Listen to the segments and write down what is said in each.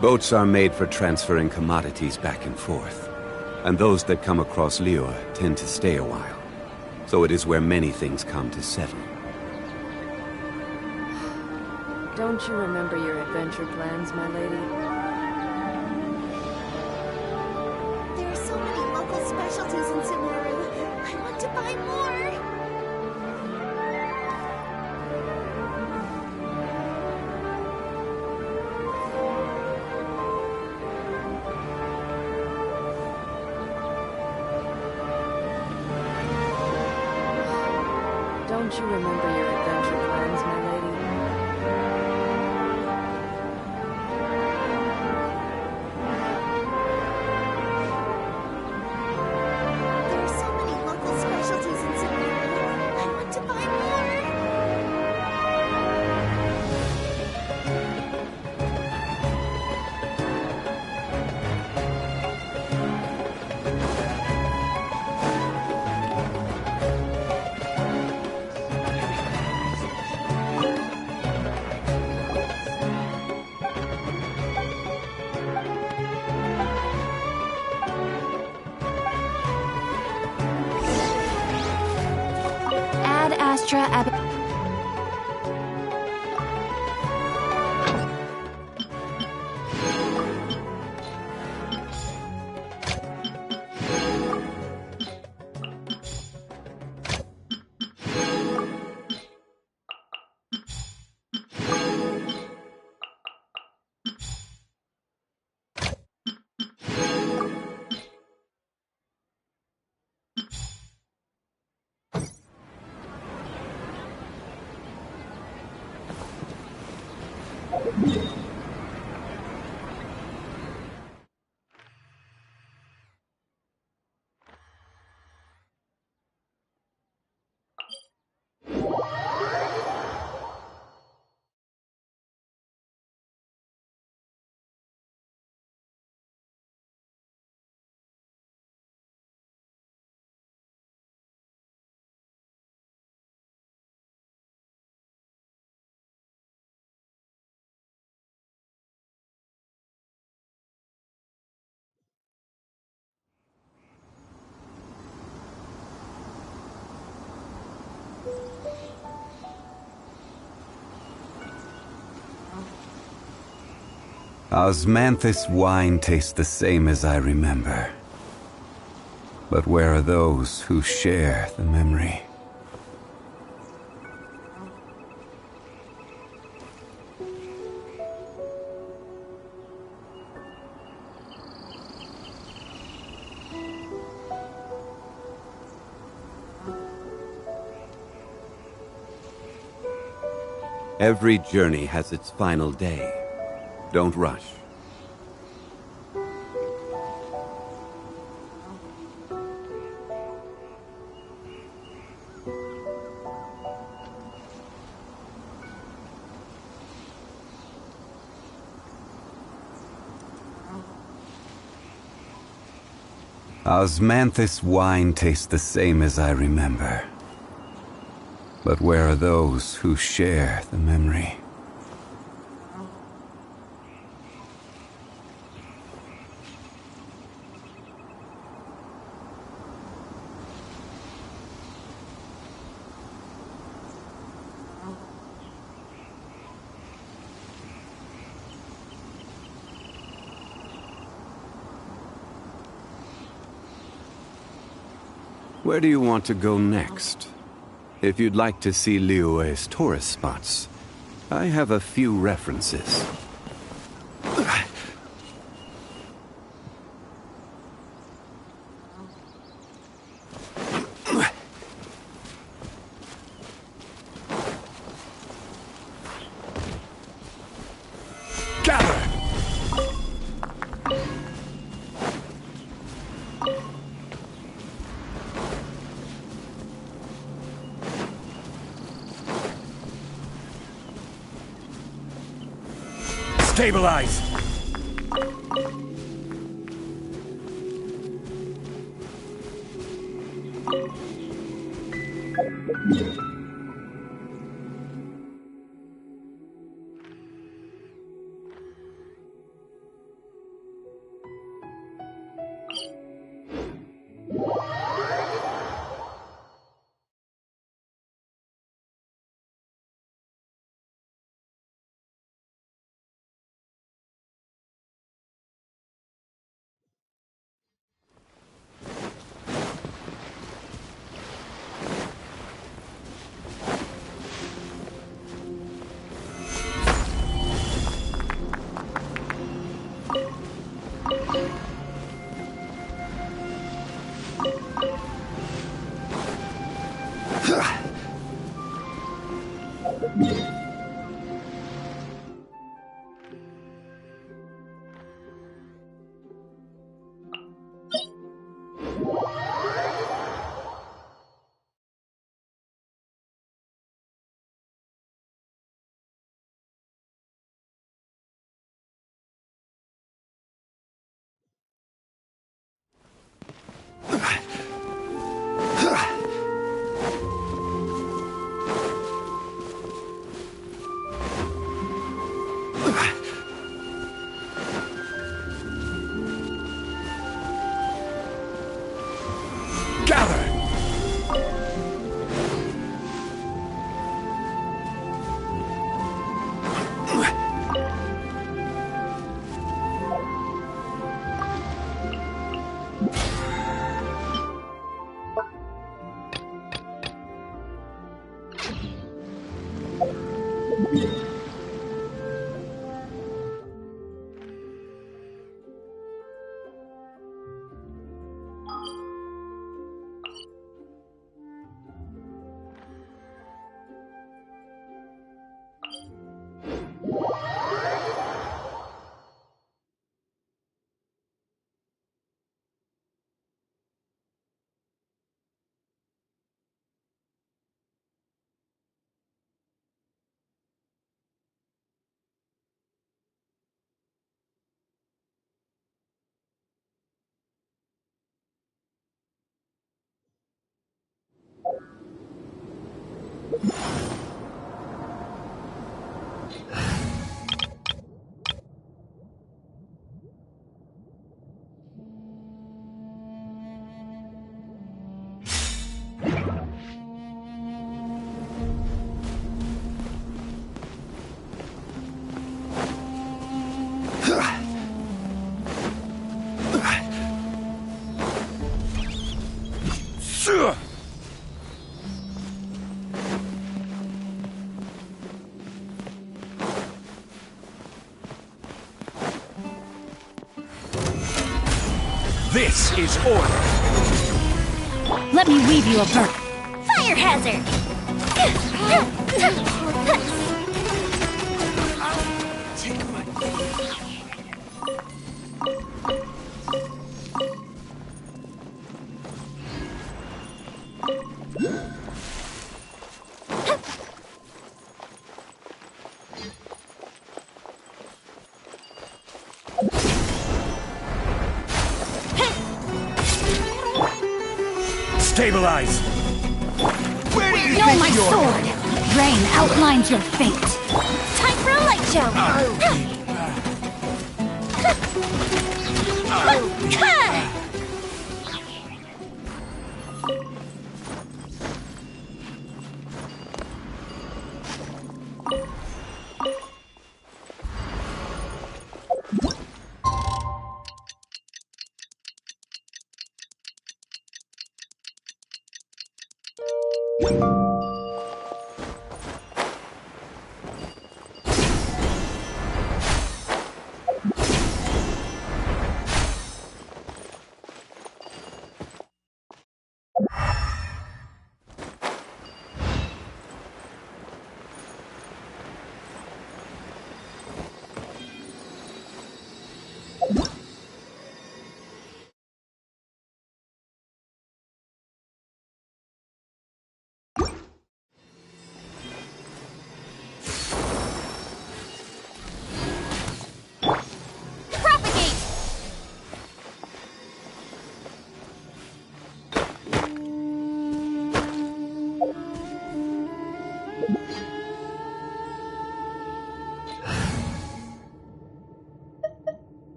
Boats are made for transferring commodities back and forth, and those that come across Lior tend to stay a while. So it is where many things come to settle. Don't you remember your adventure plans, my lady? There are so many local specialties in Sumeru. I want to buy more! Don't you remember your adventure plans, my lady? There are so many local specialties in Sumeru. I want to buy more! Ad Astra Ab. Osmanthus wine tastes the same as I remember. But where are those who share the memory? Every journey has its final day. Don't rush. Osmanthus wine tastes the same as I remember. But where are those who share the memory? Where do you want to go next? If you'd like to see Liyue's tourist spots, I have a few references. Gather! Stabilize! Gather! This is order! Let me weave you a bird. Fire hazard! Stabilize! Where do you Know think my you're... sword! Rain outlines your fate. Time for a light show!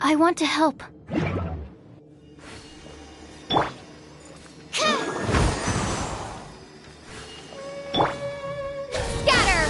I want to help. Scatter!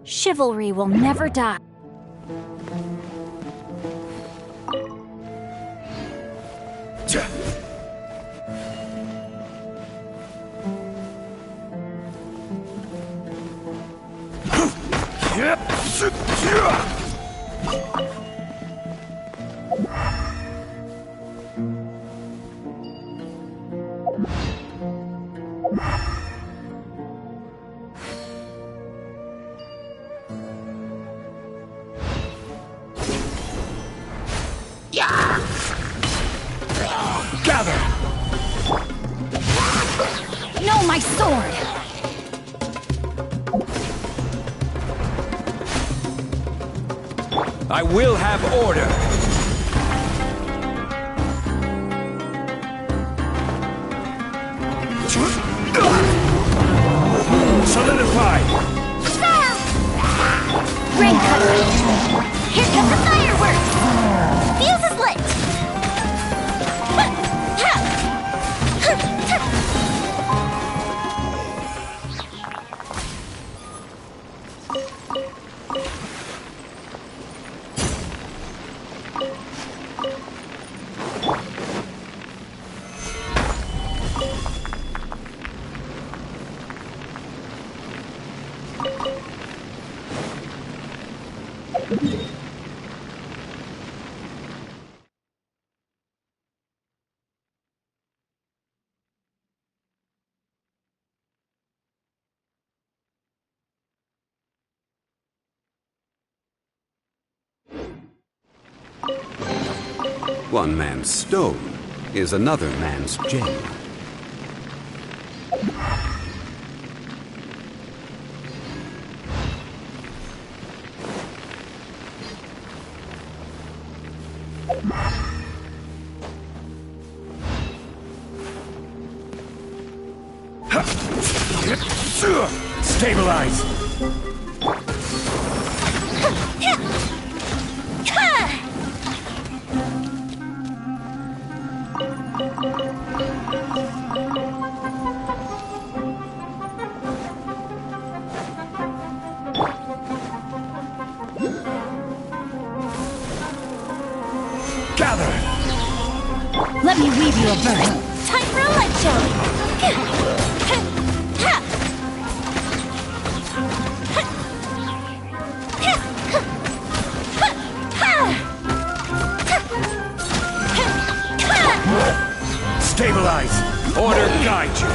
Chivalry will never die. Gather! No, my sword! I will have order! Solidify! Rain cutter! Here come the fireworks! Fuse is lit! One man's stone is another man's gem. Stabilize! Gather! Let me weave you a verse. Time for a light show! Stabilize! Order guide you!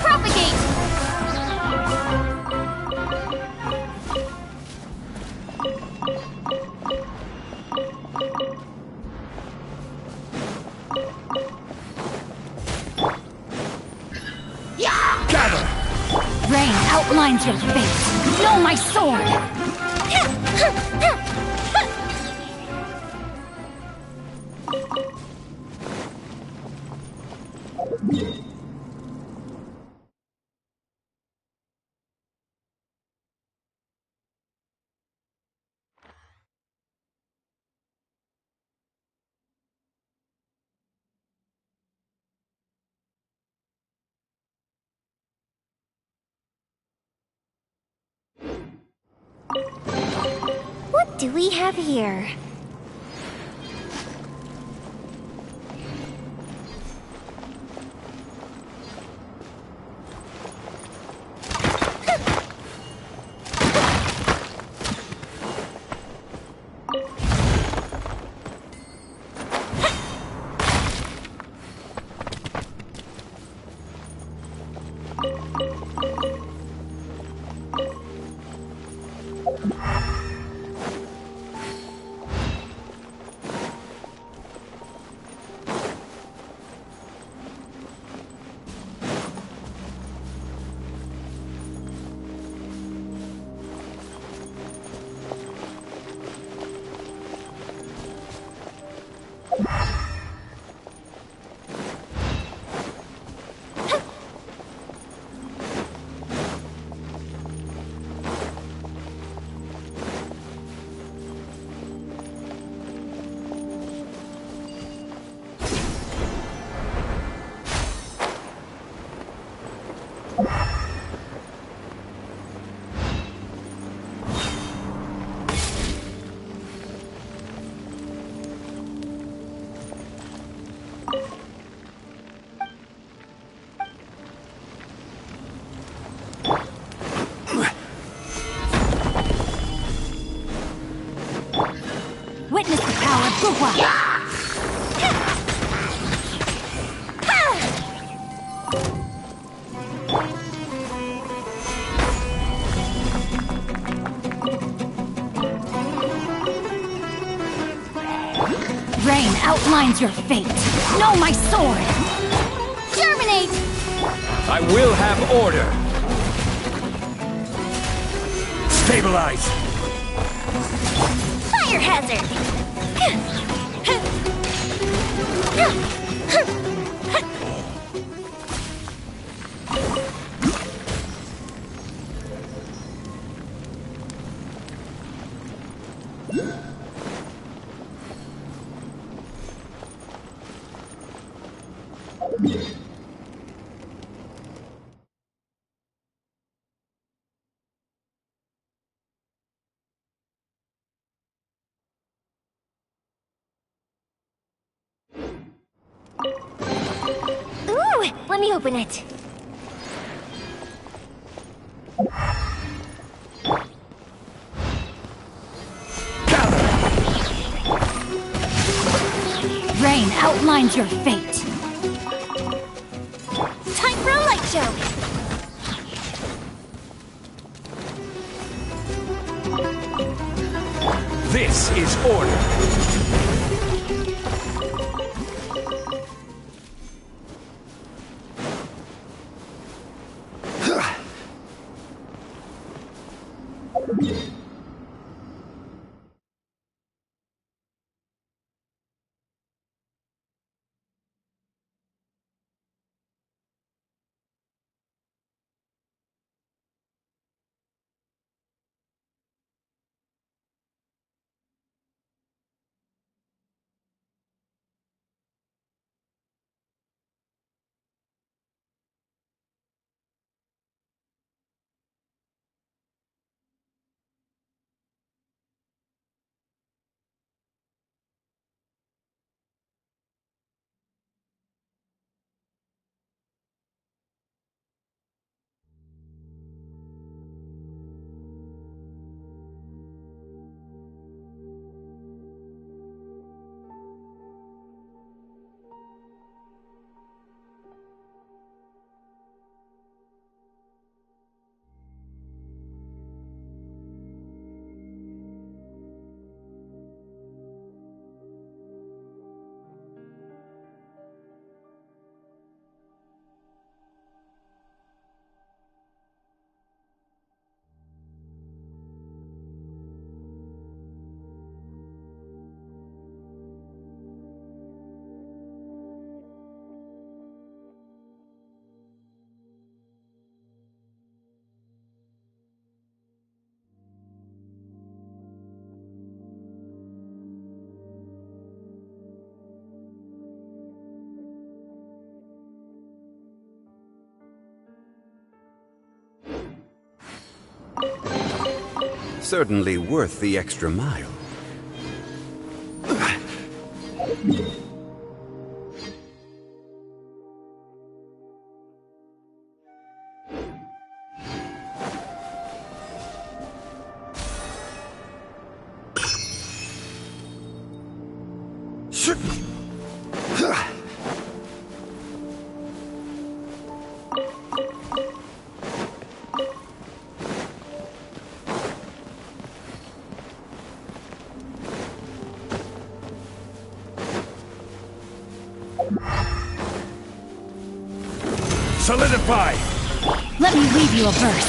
Propagate! Gather! Rain outlines your fate. Know my sword! do we have here? Witness the power of Guhua! Rain outlines your fate. Know my sword! Germinate! I will have order. Stabilize. Fire hazard! Ooh, let me open it. Rain outlines your fate. Time for a light show. This is order. certainly worth the extra mile. Solidify! Let me leave you a verse.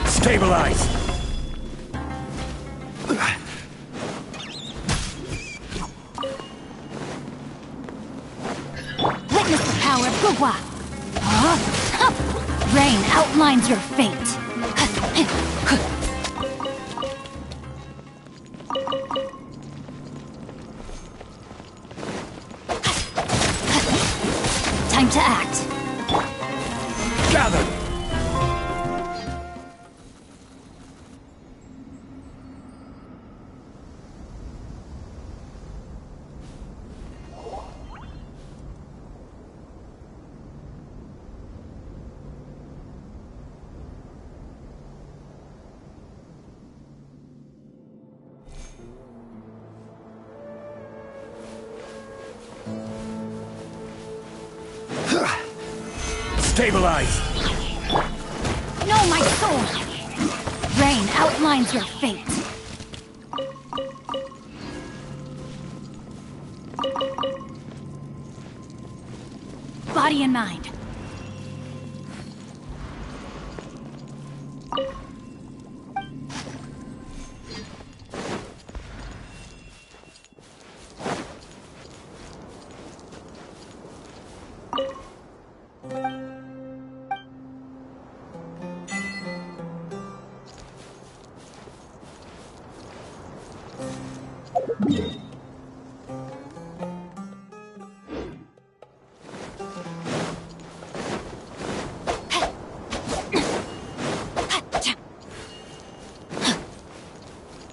Stabilize! Witness the power of Gugwa. Rain outlines your fate. Time to act. Gather! Stabilize! Know my soul! Rain outlines your fate. Body and mind.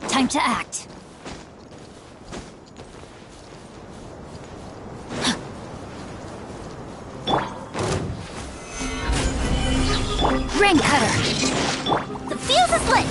Time to act. Rain cutter. The fuse is lit!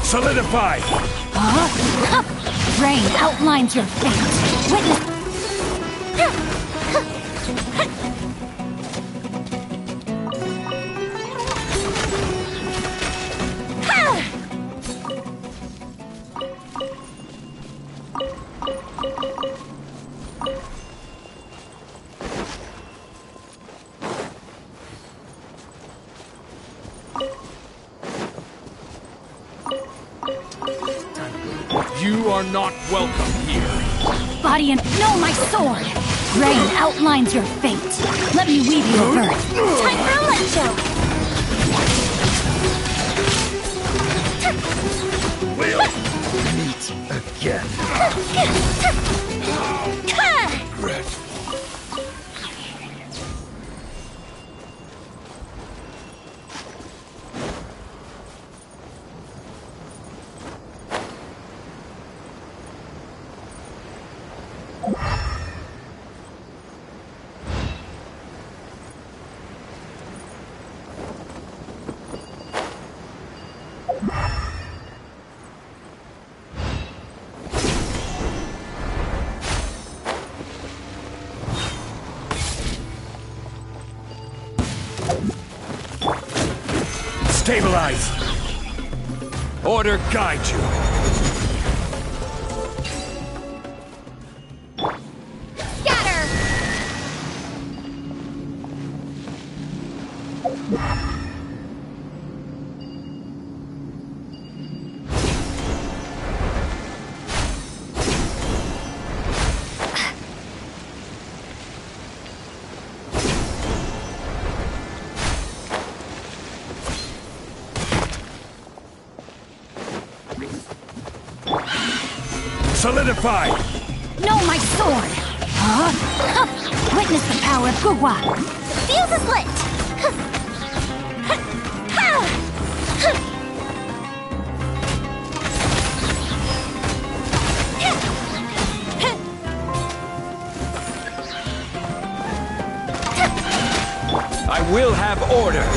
Solidify! Rain outlines your fate. Witness. You are not welcome here. Body and no, my sword! Rain outlines your fate. Let me weave you a verse. Time for a light show! We'll meet again. Regret. Stabilize! Order guide you! Scatter! Solidify! No, my sword! Huh? Huh. Witness the power of Gugwa! Fuse is lit! I will have order!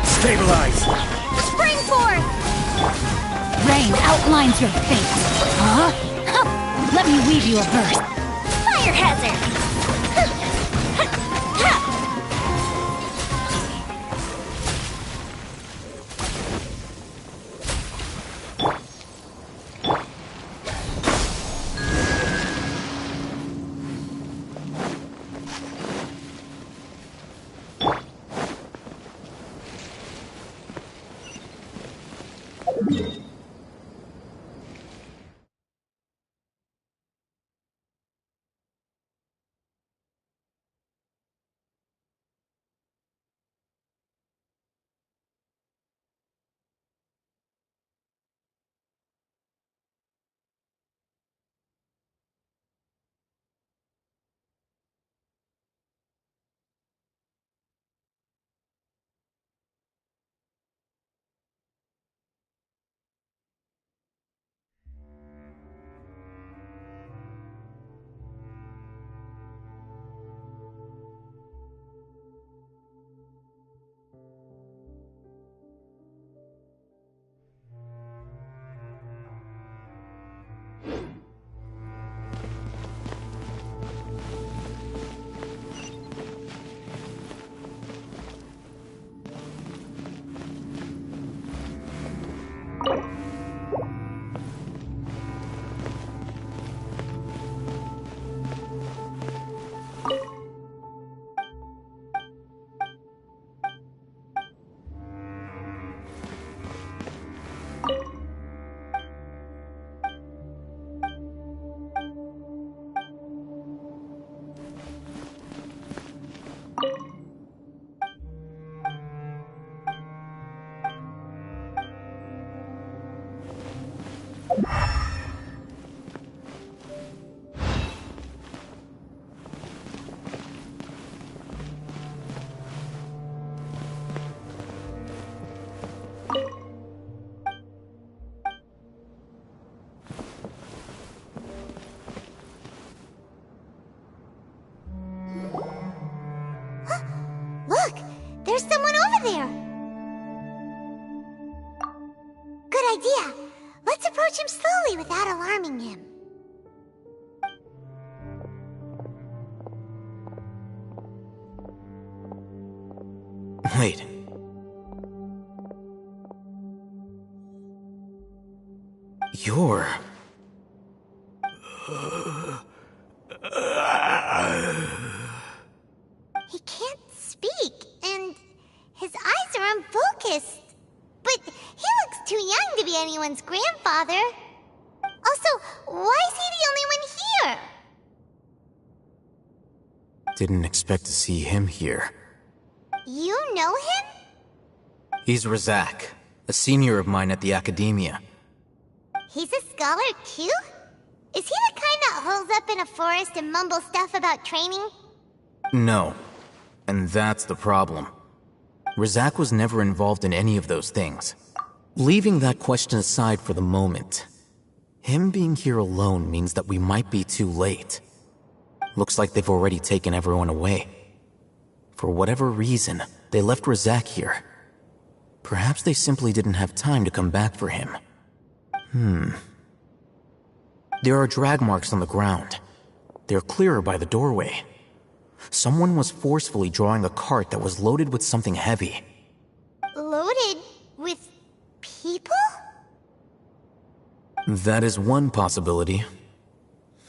Stabilize! Spring forth! Rain outlines your fate. Huh? Huh. Let me weave you a verse. Fire hazard! Look! There's someone over there! Good idea! Let's approach him slowly without alarming him. Wait. You're... He can't speak, and his eyes are unfocused. But he looks too young to be anyone's grandfather. Also, why is he the only one here? Didn't expect to see him here. You know him? He's Razak, a senior of mine at the Academia. He's a scholar too? Is he the kind that holes up in a forest and mumbles stuff about training? No. And that's the problem. Razak was never involved in any of those things. Leaving that question aside for the moment, him being here alone means that we might be too late. Looks like they've already taken everyone away. For whatever reason, they left Razak here. Perhaps they simply didn't have time to come back for him. There are drag marks on the ground. They're clearer by the doorway. Someone was forcefully drawing a cart that was loaded with something heavy. Loaded with people? That is one possibility.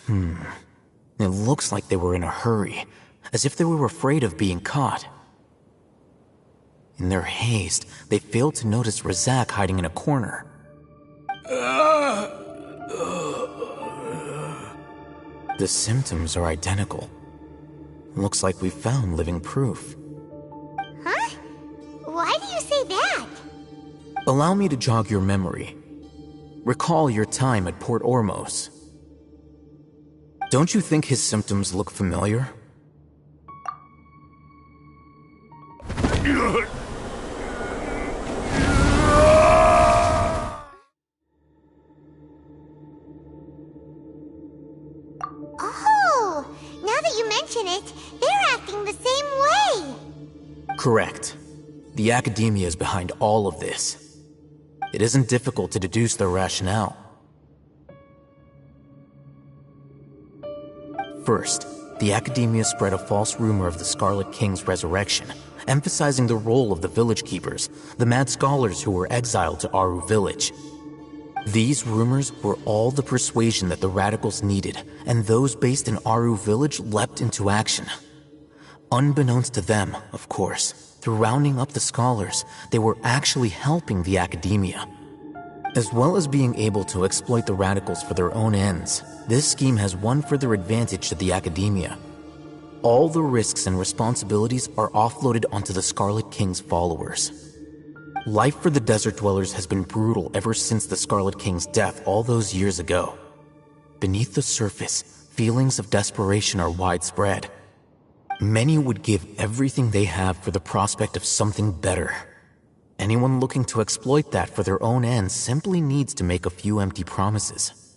It looks like they were in a hurry, as if they were afraid of being caught. In their haste, they failed to notice Razak hiding in a corner. The symptoms are identical. Looks like we found living proof. Huh? Why do you say that? Allow me to jog your memory. Recall your time at Port Ormos. Don't you think his symptoms look familiar? Oh, now that you mention it, they're acting the same way. Correct. The Academia is behind all of this. It isn't difficult to deduce their rationale. First, the Academia spread a false rumor of the Scarlet King's resurrection, emphasizing the role of the Village Keepers, the mad scholars who were exiled to Aru Village. These rumors were all the persuasion that the Radicals needed, and those based in Aru Village leapt into action. Unbeknownst to them, of course, through rounding up the scholars, they were actually helping the Academia. As well as being able to exploit the Radicals for their own ends, this scheme has one further advantage to the Academia. All the risks and responsibilities are offloaded onto the Scarlet King's followers. Life for the Desert Dwellers has been brutal ever since the Scarlet King's death all those years ago. Beneath the surface, feelings of desperation are widespread. Many would give everything they have for the prospect of something better. Anyone looking to exploit that for their own ends simply needs to make a few empty promises.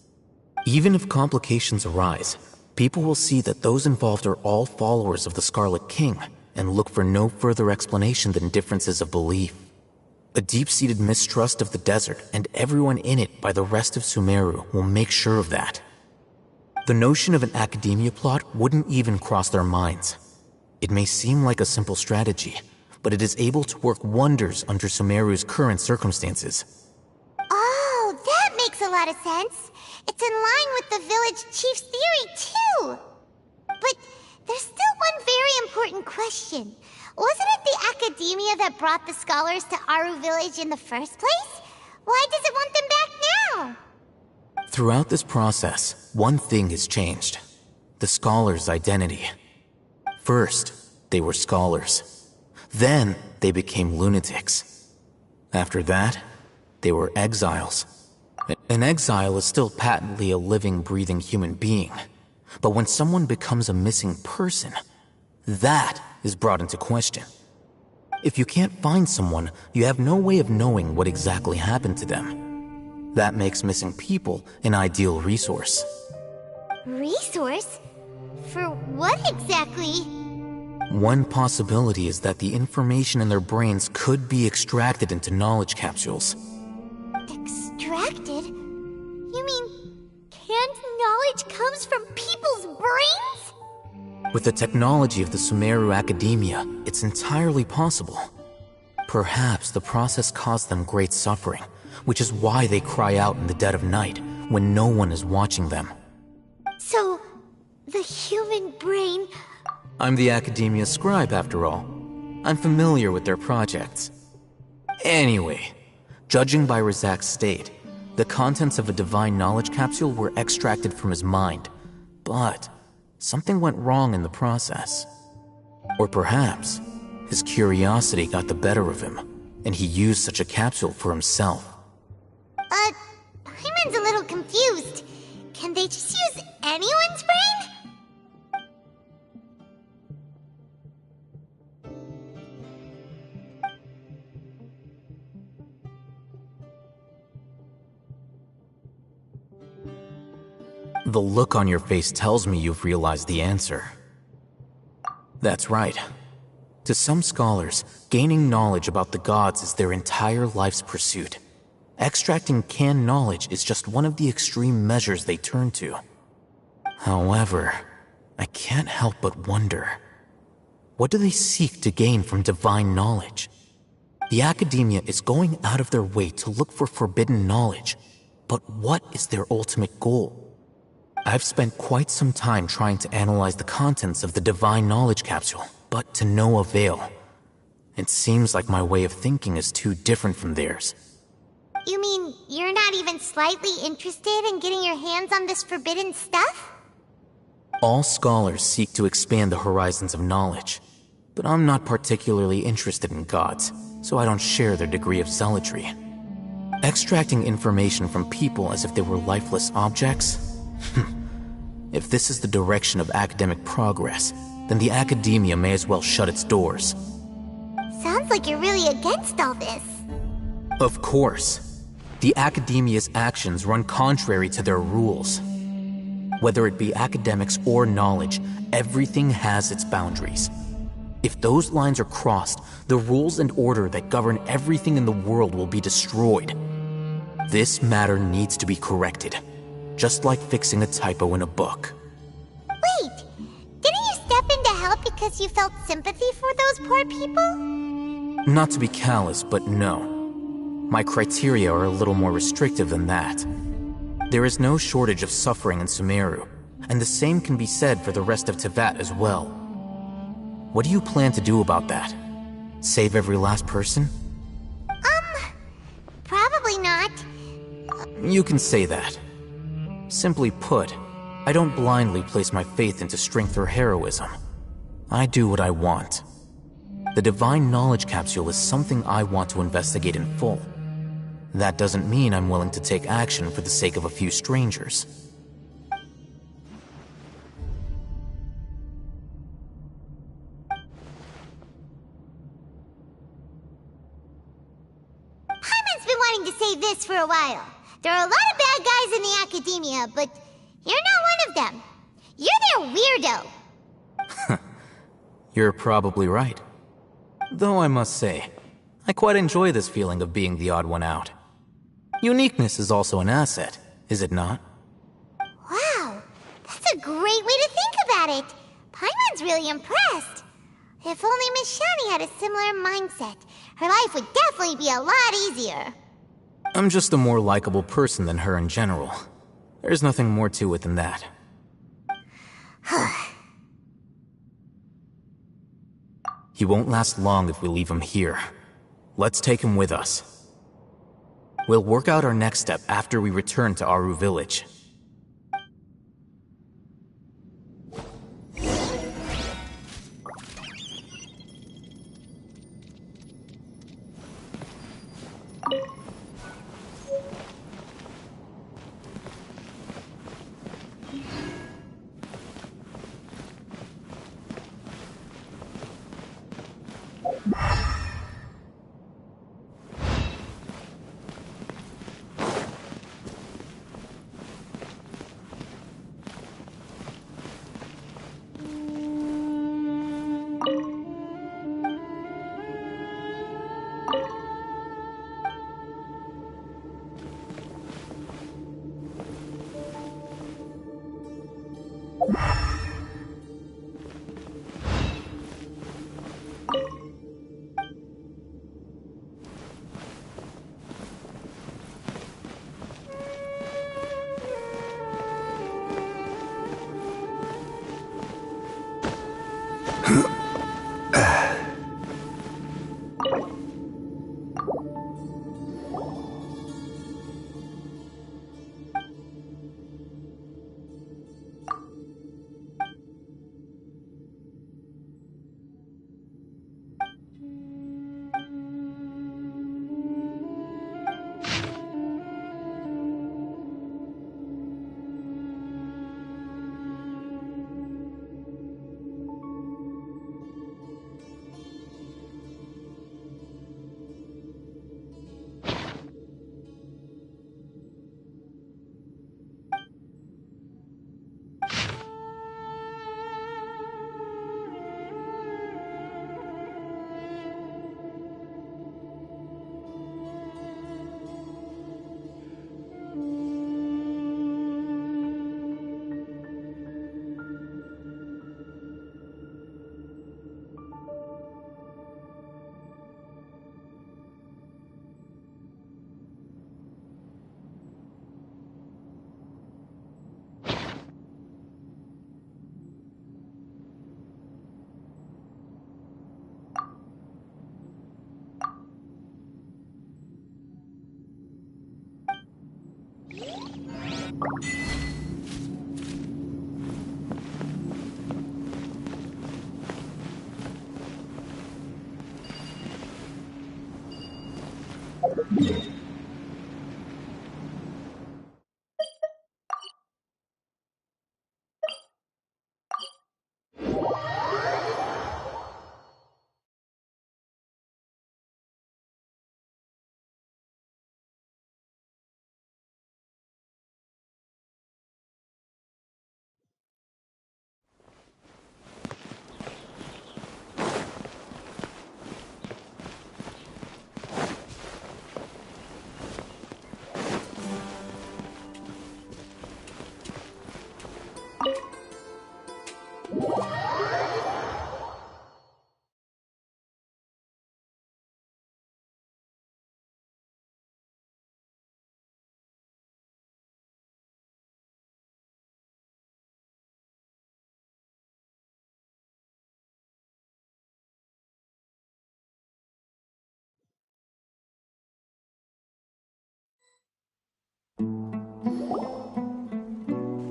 Even if complications arise, people will see that those involved are all followers of the Scarlet King and look for no further explanation than differences of belief. A deep-seated mistrust of the desert and everyone in it by the rest of Sumeru will make sure of that. The notion of an Academia plot wouldn't even cross their minds. It may seem like a simple strategy, but it is able to work wonders under Sumeru's current circumstances. Oh, that makes a lot of sense. It's in line with the village chief's theory, too. But there's still one very important question. Wasn't it the Academia that brought the scholars to Aru Village in the first place? Why does it want them back now? Throughout this process, one thing has changed. The scholars' identity. First, they were scholars. Then, they became lunatics. After that, they were exiles. An exile is still patently a living, breathing human being. But when someone becomes a missing person, that is brought into question. If you can't find someone, you have no way of knowing what exactly happened to them. That makes missing people an ideal resource. Resource? For what exactly? One possibility is that the information in their brains could be extracted into knowledge capsules. Extracted? You mean canned knowledge comes from people's brains? With the technology of the Sumeru Academia, it's entirely possible. Perhaps the process caused them great suffering, which is why they cry out in the dead of night when no one is watching them. So, the human brain... I'm the Academia scribe, after all. I'm familiar with their projects. Anyway, Judging by Razak's state, the contents of a divine knowledge capsule were extracted from his mind, but something went wrong in the process. Or perhaps his curiosity got the better of him, and he used such a capsule for himself. Paimon's a little confused. Can they just use anyone's brain? The look on your face tells me you've realized the answer. That's right. To some scholars, gaining knowledge about the gods is their entire life's pursuit. Extracting canned knowledge is just one of the extreme measures they turn to. However, I can't help but wonder, what do they seek to gain from divine knowledge? The academia is going out of their way to look for forbidden knowledge, but what is their ultimate goal? I've spent quite some time trying to analyze the contents of the divine knowledge capsule, but to no avail. It seems like my way of thinking is too different from theirs. You mean you're not even slightly interested in getting your hands on this forbidden stuff? All scholars seek to expand the horizons of knowledge, but I'm not particularly interested in gods, so I don't share their degree of zealotry. Extracting information from people as if they were lifeless objects? If this is the direction of academic progress, then the academia may as well shut its doors. Sounds like you're really against all this. Of course. The academia's actions run contrary to their rules. Whether it be academics or knowledge, everything has its boundaries. If those lines are crossed, the rules and order that govern everything in the world will be destroyed. This matter needs to be corrected, just like fixing a typo in a book. Wait, didn't you step in to help because you felt sympathy for those poor people? Not to be callous, but no. My criteria are a little more restrictive than that. There is no shortage of suffering in Sumeru, and the same can be said for the rest of Teyvat as well. What do you plan to do about that? Save every last person? Probably not. You can say that. Simply put, I don't blindly place my faith into strength or heroism. I do what I want. The divine knowledge capsule is something I want to investigate in full. That doesn't mean I'm willing to take action for the sake of a few strangers. Paimon's been wanting to say this for a while. There are a lot of bad guys in the academia, but you're not one of them. You're their weirdo. You're probably right. Though I must say, I quite enjoy this feeling of being the odd one out. Uniqueness is also an asset, is it not? Wow, that's a great way to think about it. Paimon's really impressed. If only Miss Shani had a similar mindset, her life would definitely be a lot easier. I'm just a more likable person than her in general. There's nothing more to it than that. He won't last long if we leave him here. Let's take him with us. We'll work out our next step after we return to Aru Village.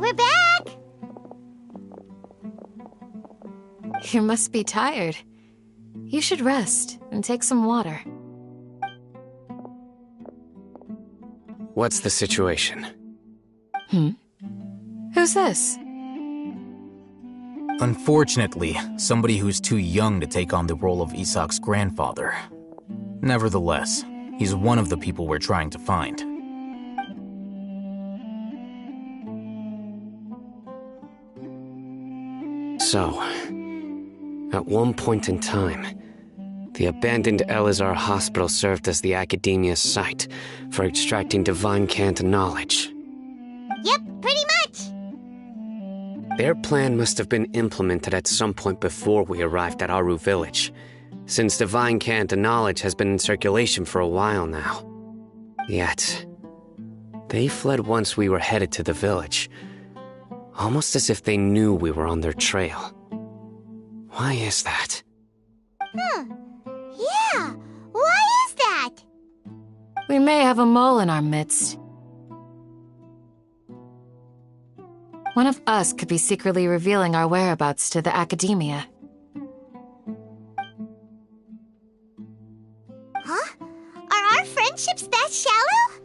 We're back! You must be tired. You should rest and take some water. What's the situation? Who's this? Unfortunately, somebody who's too young to take on the role of Isak's grandfather. Nevertheless, he's one of the people we're trying to find. So, at one point in time, the abandoned Elazar hospital served as the Academia's site for extracting divine cant knowledge. Yep, pretty much. Their plan must have been implemented at some point before we arrived at Aru Village, since divine cant knowledge has been in circulation for a while now. Yet, they fled once we were headed to the village, almost as if they knew we were on their trail. Why is that? Yeah, why is that? We may have a mole in our midst. One of us could be secretly revealing our whereabouts to the Academia. Huh? Are our friendships that shallow?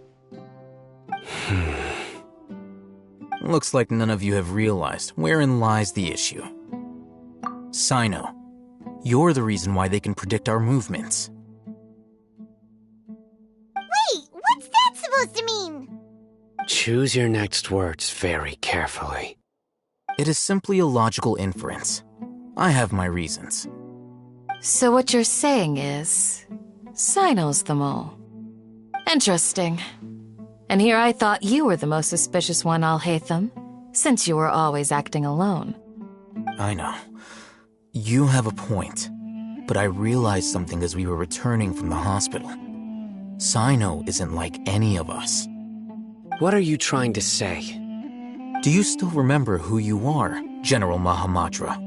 Looks like none of you have realized wherein lies the issue. Sino, you're the reason why they can predict our movements. Wait, what's that supposed to mean? Choose your next words very carefully. It is simply a logical inference. I have my reasons. So what you're saying is, Sino's the mole. Interesting. And here I thought you were the most suspicious one, Alhaitham, since you were always acting alone. I know. You have a point, but I realized something as we were returning from the hospital. Sino isn't like any of us. What are you trying to say? Do you still remember who you are, General Mahamatra?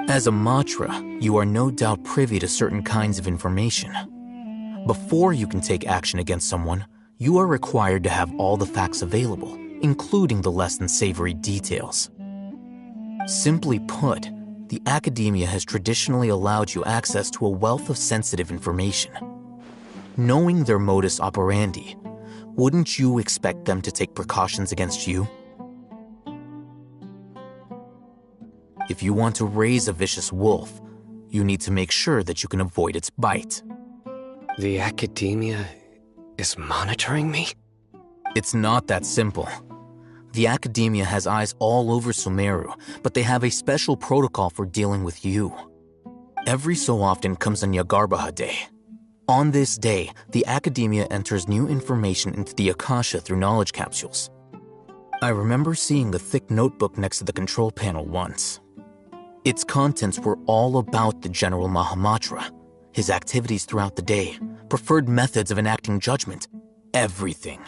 As a Matra, you are no doubt privy to certain kinds of information. Before you can take action against someone, you are required to have all the facts available, including the less than savory details. Simply put, the Academia has traditionally allowed you access to a wealth of sensitive information. Knowing their modus operandi, wouldn't you expect them to take precautions against you? If you want to raise a vicious wolf, you need to make sure that you can avoid its bite. The Academia is monitoring me? It's not that simple. The Academia has eyes all over Sumeru, but they have a special protocol for dealing with you. Every so often comes a Nyagarbaha Day. On this day, the Academia enters new information into the Akasha through knowledge capsules. I remember seeing the thick notebook next to the control panel once. Its contents were all about the General Mahamatra, his activities throughout the day, preferred methods of enacting judgment, everything.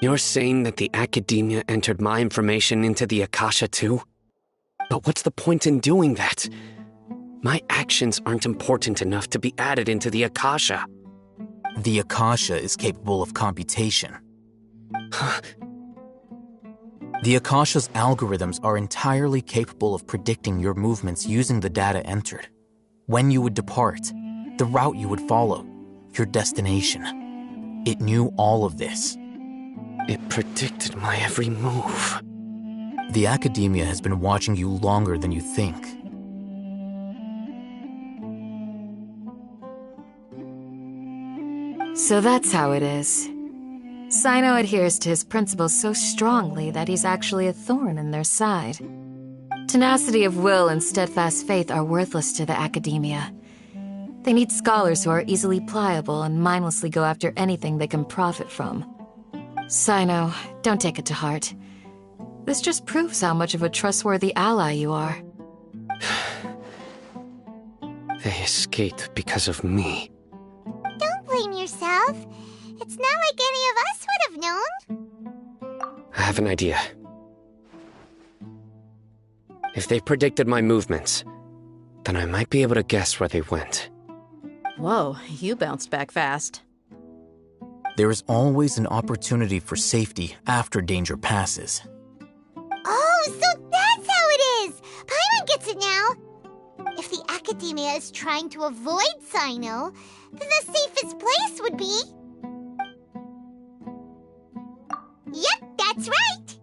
You're saying that the Academia entered my information into the Akasha too? But what's the point in doing that? My actions aren't important enough to be added into the Akasha. The Akasha is capable of computation. The Akasha's algorithms are entirely capable of predicting your movements using the data entered. When you would depart, the route you would follow, your destination. It knew all of this. It predicted my every move. The Academia has been watching you longer than you think. So that's how it is. Sino adheres to his principles so strongly that he's actually a thorn in their side. Tenacity of will and steadfast faith are worthless to the Academia. They need scholars who are easily pliable and mindlessly go after anything they can profit from. Sino, don't take it to heart. This just proves how much of a trustworthy ally you are. They escaped because of me. Don't blame yourself. It's not like any of us would have known. I have an idea. If they predicted my movements, then I might be able to guess where they went. Whoa, you bounced back fast. There is always an opportunity for safety after danger passes. Oh, so that's how it is! Paimon gets it now! If the Academia is trying to avoid Sino, then the safest place would be... Yep, that's right!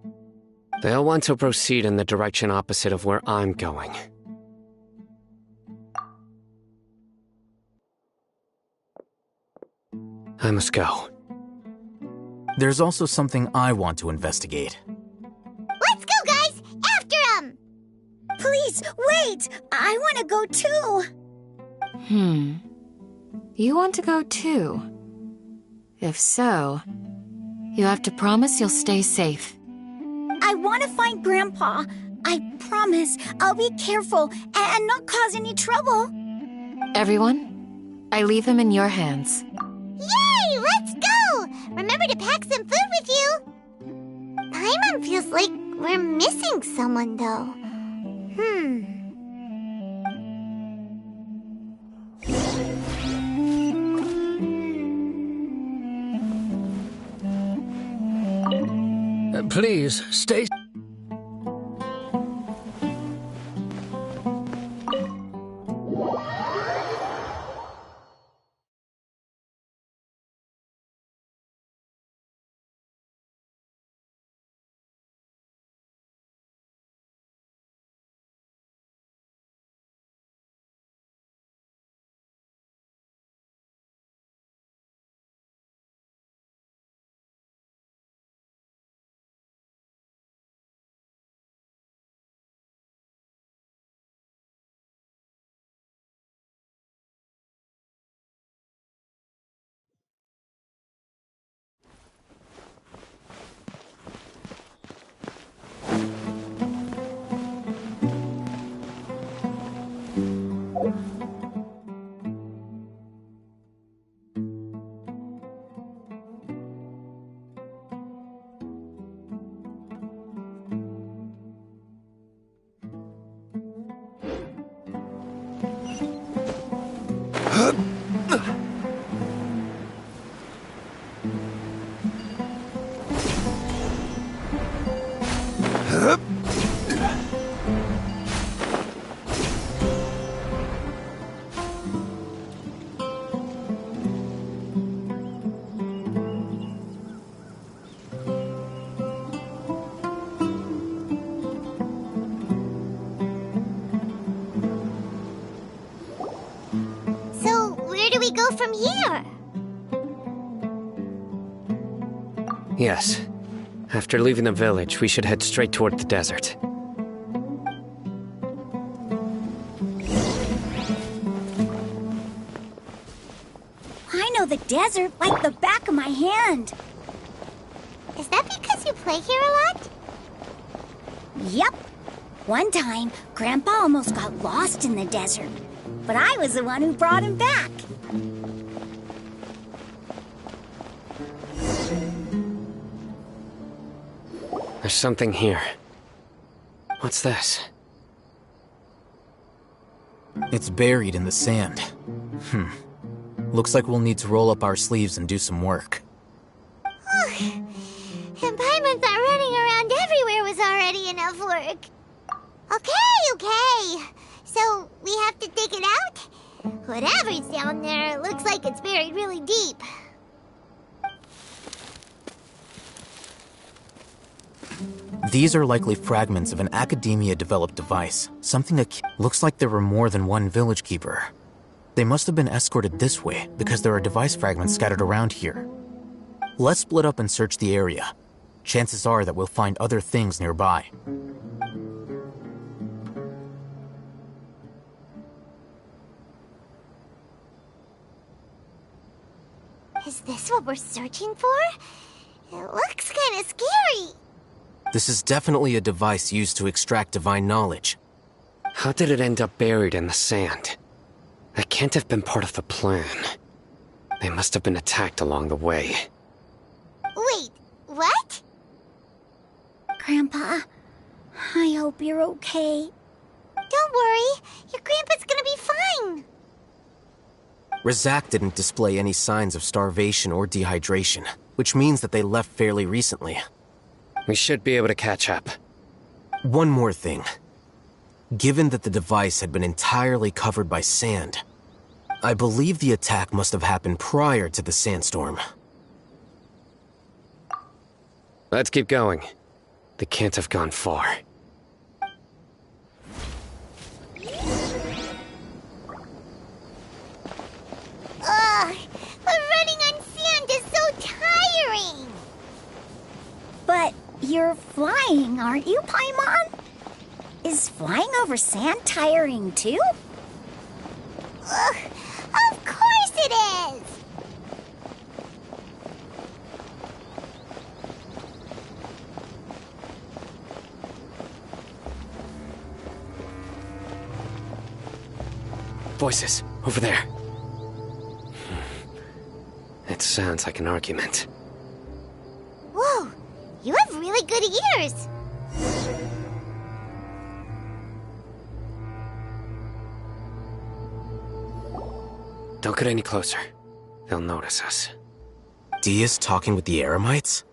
They'll want to proceed in the direction opposite of where I'm going. I must go. There's also something I want to investigate. Let's go, guys! After him! Please, wait! I want to go too! You want to go too? If so, you have to promise you'll stay safe. I want to find Grandpa. I promise I'll be careful and not cause any trouble. Everyone, I leave him in your hands. Yay! Let's go! Remember to pack some food with you! Paimon feels like we're missing someone, though. Please, stay... So, where do we go from here? Yes. After leaving the village, we should head straight toward the desert. I know the desert like the back of my hand. Is that because you play here a lot? Yep. One time, Grandpa almost got lost in the desert, but I was the one who brought him back. There's something here. What's this? It's buried in the sand. Looks like we'll need to roll up our sleeves and do some work. And Paimon thought running around everywhere was already enough work. Okay. So, we have to dig it out? Whatever's down there, looks like it's buried really deep. These are likely fragments of an Academia-developed device. Looks like there were more than one village keeper. They must have been escorted this way because there are device fragments scattered around here. Let's split up and search the area. Chances are that we'll find other things nearby. Is this what we're searching for? It looks kinda scary. This is definitely a device used to extract divine knowledge. How did it end up buried in the sand? That can't have been part of the plan. They must have been attacked along the way. Wait, what? Grandpa, I hope you're okay. Don't worry, your grandpa's gonna be fine. Razak didn't display any signs of starvation or dehydration, which means that they left fairly recently. We should be able to catch up. One more thing. Given that the device had been entirely covered by sand, I believe the attack must have happened prior to the sandstorm. Let's keep going. They can't have gone far. Ugh, but running on sand is so tiring. But you're flying, aren't you, Paimon? Is flying over sand tiring too? Ugh, of course it is. Voices, over there. It sounds like an argument. Whoa, you have really good ears. Don't get any closer. They'll notice us. Dia's talking with the Eremites?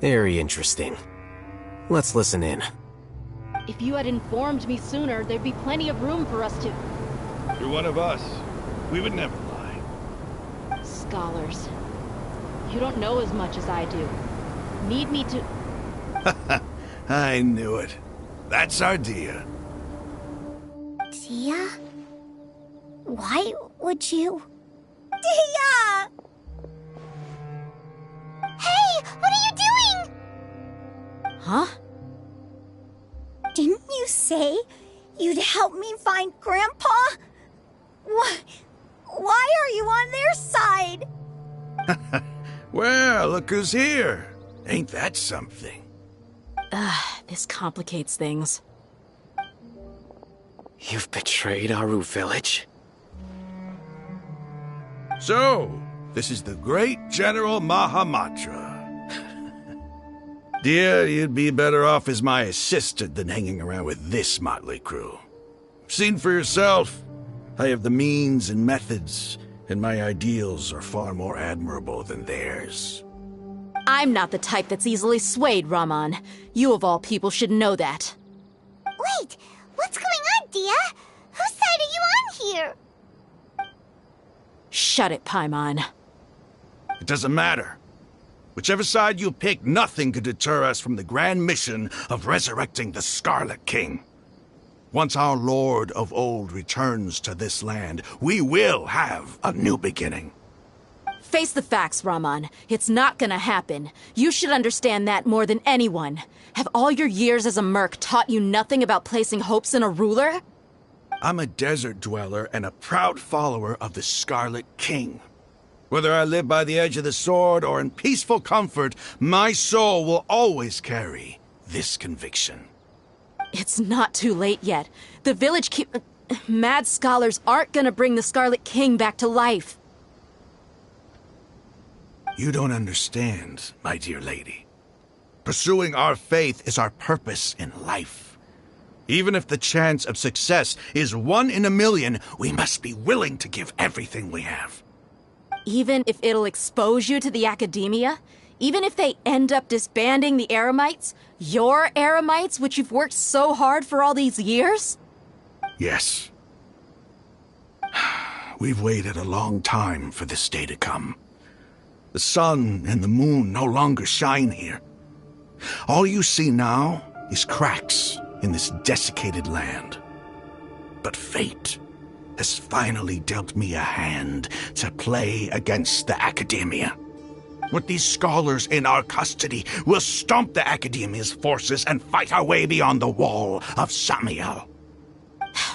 Very interesting. Let's listen in. If you had informed me sooner, there'd be plenty of room for us to... You're one of us. We would never lie. Scholars. You don't know as much as I do. Need me to... I knew it. That's our Dia. Dia? Why would you... Dia! Hey, what are you doing? Huh? Didn't you say you'd help me find Grandpa? Why are you on their side? Well, look who's here. Ain't that something? This complicates things. You've betrayed Aru Village? So, this is the great General Mahamatra. Dear, you'd be better off as my assistant than hanging around with this motley crew. Seen for yourself. I have the means and methods, and my ideals are far more admirable than theirs. I'm not the type that's easily swayed, Raman. You of all people should know that. Wait, what's going on, Dia? Whose side are you on here? Shut it, Paimon. It doesn't matter. Whichever side you pick, nothing could deter us from the grand mission of resurrecting the Scarlet King. Once our Lord of Old returns to this land, we will have a new beginning. Face the facts, Raman. It's not gonna happen. You should understand that more than anyone. Have all your years as a merc taught you nothing about placing hopes in a ruler? I'm a desert dweller and a proud follower of the Scarlet King. Whether I live by the edge of the sword or in peaceful comfort, my soul will always carry this conviction. It's not too late yet. The village mad scholars aren't gonna bring the Scarlet King back to life. You don't understand, my dear lady. Pursuing our faith is our purpose in life. Even if the chance of success is 1 in a million, we must be willing to give everything we have. Even if it'll expose you to the academia? Even if they end up disbanding the Eremites? Your Eremites, which you've worked so hard for all these years? Yes. We've waited a long time for this day to come. The sun and the moon no longer shine here. All you see now is cracks in this desiccated land. But fate has finally dealt me a hand to play against the Academia. With these scholars in our custody, we'll stomp the Academia's forces and fight our way beyond the wall of Samiel.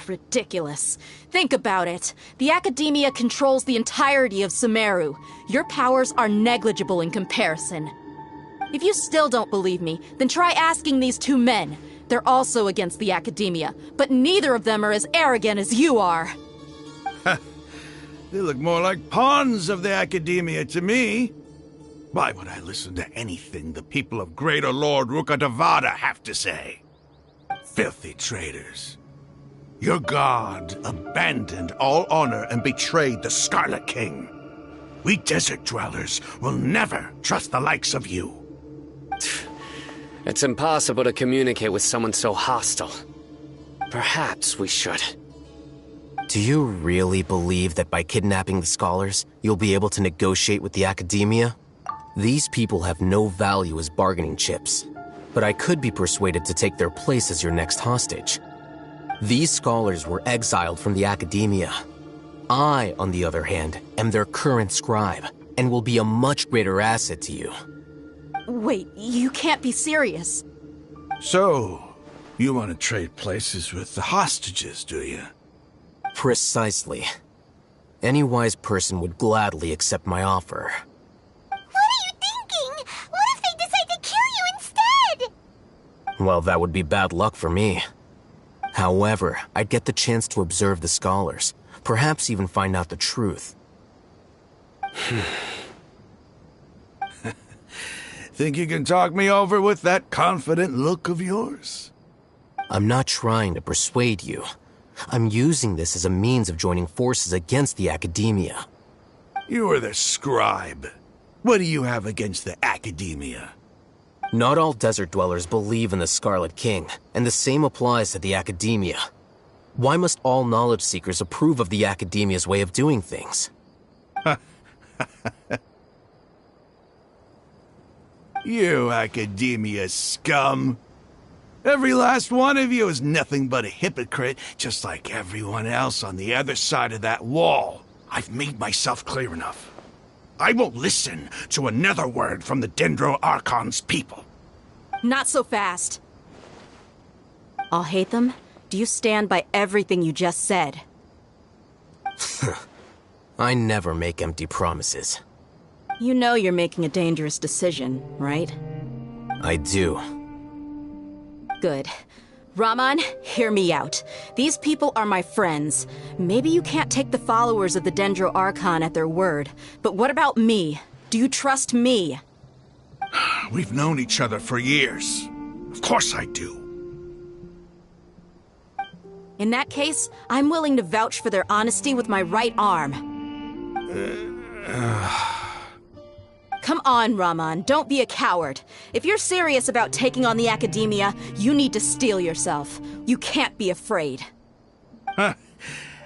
Ridiculous. Think about it. The Academia controls the entirety of Sumeru. Your powers are negligible in comparison. If you still don't believe me, then try asking these 2 men. They're also against the Academia, but neither of them are as arrogant as you are. They look more like pawns of the Academia to me. Why would I listen to anything the people of Greater Lord Rukkhadevada have to say? Filthy traitors. Your god abandoned all honor and betrayed the Scarlet King. We desert dwellers will never trust the likes of you. It's impossible to communicate with someone so hostile. Perhaps we should. Do you really believe that by kidnapping the scholars, you'll be able to negotiate with the Academia? These people have no value as bargaining chips, but I could be persuaded to take their place as your next hostage. These scholars were exiled from the Academia. I, on the other hand, am their current scribe, and will be a much greater asset to you. Wait, you can't be serious. So, you want to trade places with the hostages, do you? Precisely. Any wise person would gladly accept my offer. What are you thinking? What if they decide to kill you instead? Well, that would be bad luck for me. However, I'd get the chance to observe the scholars, perhaps even find out the truth. Think you can talk me over with that confident look of yours? I'm not trying to persuade you. I'm using this as a means of joining forces against the Academia. You are the scribe. What do you have against the Academia? Not all desert dwellers believe in the Scarlet King, and the same applies to the Academia. Why must all knowledge seekers approve of the Academia's way of doing things? You Academia scum. Every last one of you is nothing but a hypocrite, just like everyone else on the other side of that wall. I've made myself clear enough. I won't listen to another word from the Dendro Archon's people. Not so fast. I'll hate them. Do you stand by everything you just said? I never make empty promises. You know you're making a dangerous decision, right? I do. Good. Raman, hear me out. These people are my friends. Maybe you can't take the followers of the Dendro Archon at their word, but what about me? Do you trust me? We've known each other for years. Of course I do. In that case, I'm willing to vouch for their honesty with my right arm. Come on, Raman, don't be a coward. If you're serious about taking on the Academia, you need to steel yourself. You can't be afraid.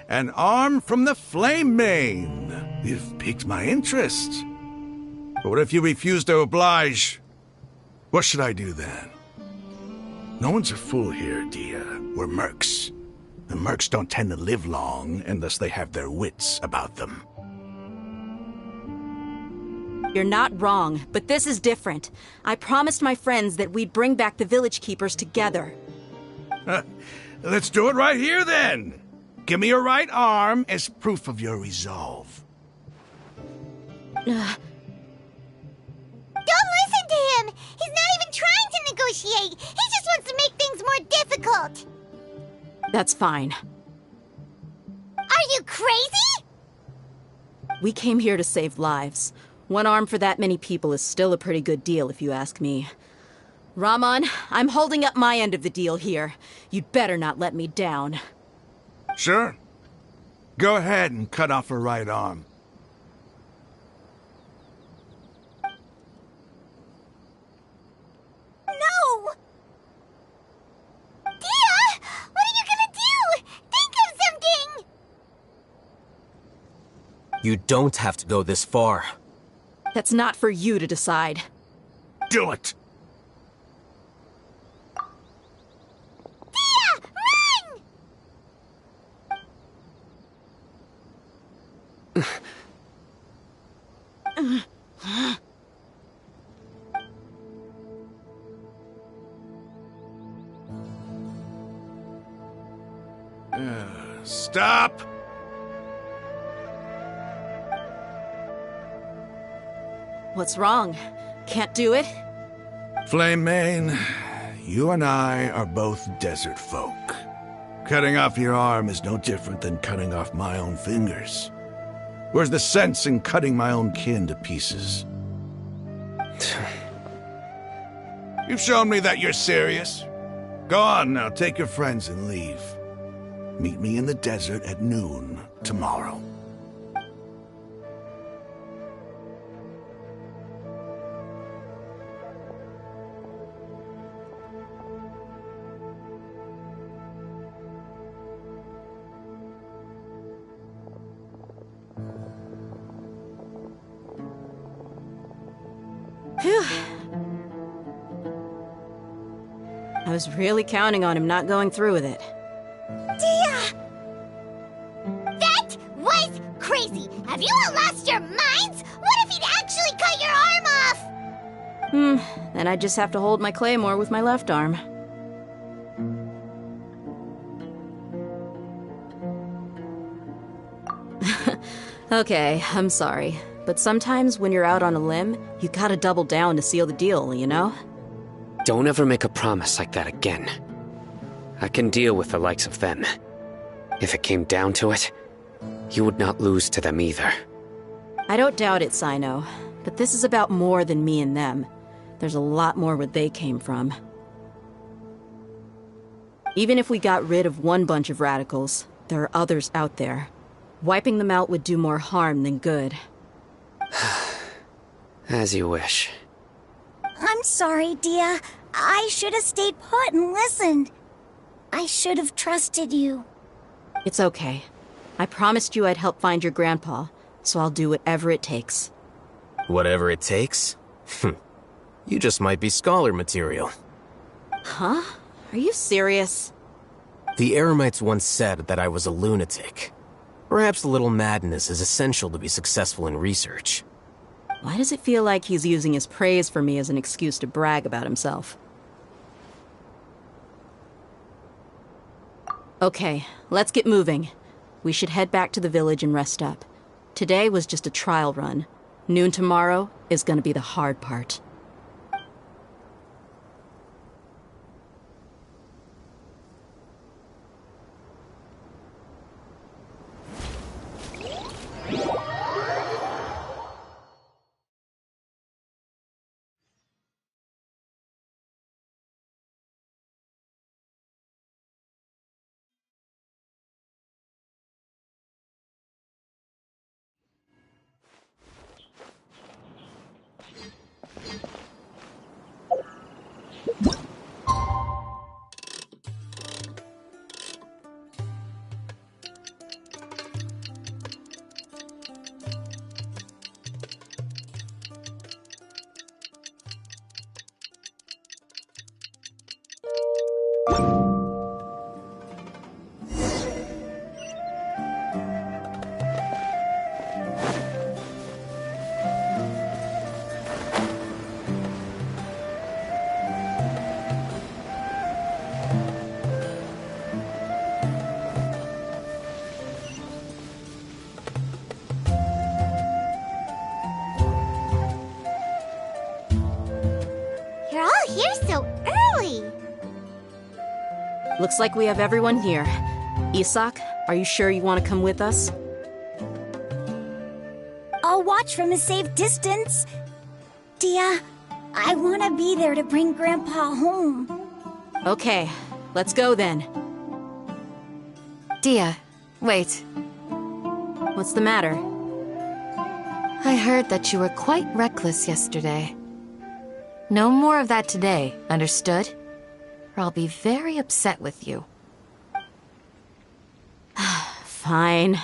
An arm from the Flame Mane. You've piqued my interest. But what if you refuse to oblige? What should I do then? No one's a fool here, Dia. We're mercs. And mercs don't tend to live long unless they have their wits about them. You're not wrong, but this is different. I promised my friends that we'd bring back the village keepers together. Let's do it right here, then. Give me your right arm as proof of your resolve. Don't listen to him! He's not even trying to negotiate! He just wants to make things more difficult! That's fine. Are you crazy? We came here to save lives. One arm for that many people is still a pretty good deal, if you ask me. Rahman, I'm holding up my end of the deal here. You'd better not let me down. Sure. Go ahead and cut off her right arm. No! Dia! What are you gonna do? Think of something! You don't have to go this far. That's not for you to decide. Do it! Dia! Run! Stop! What's wrong? Can't do it? Flame Mane, you and I are both desert folk. Cutting off your arm is no different than cutting off my own fingers. Where's the sense in cutting my own kin to pieces? You've shown me that you're serious. Go on now, take your friends and leave. Meet me in the desert at noon tomorrow. Phew. I was really counting on him not going through with it. Dia! That was crazy! Have you all lost your minds? What if he'd actually cut your arm off? Then I just have to hold my claymore with my left arm. Okay, I'm sorry. But sometimes when you're out on a limb, you gotta double down to seal the deal, you know? Don't ever make a promise like that again. I can deal with the likes of them. If it came down to it, you would not lose to them either. I don't doubt it, Sino. But this is about more than me and them. There's a lot more where they came from. Even if we got rid of one bunch of radicals, there are others out there. Wiping them out would do more harm than good. As you wish. I'm sorry, Dia. I should have stayed put and listened. I should have trusted you. It's okay. I promised you I'd help find your grandpa, so I'll do whatever it takes. Whatever it takes? You just might be scholar material. Huh? Are you serious? The Eremites once said that I was a lunatic. Perhaps a little madness is essential to be successful in research. Why does it feel like he's using his praise for me as an excuse to brag about himself? Okay, let's get moving. We should head back to the village and rest up. Today was just a trial run. Noon tomorrow is gonna be the hard part. You're all here so early. Looks like we have everyone here. Isak, are you sure you want to come with us? I'll watch from a safe distance. Dia, I want to be there to bring Grandpa home. Okay, let's go then. Dia, wait. What's the matter? I heard that you were quite reckless yesterday. No more of that today, understood? Or I'll be very upset with you. Fine.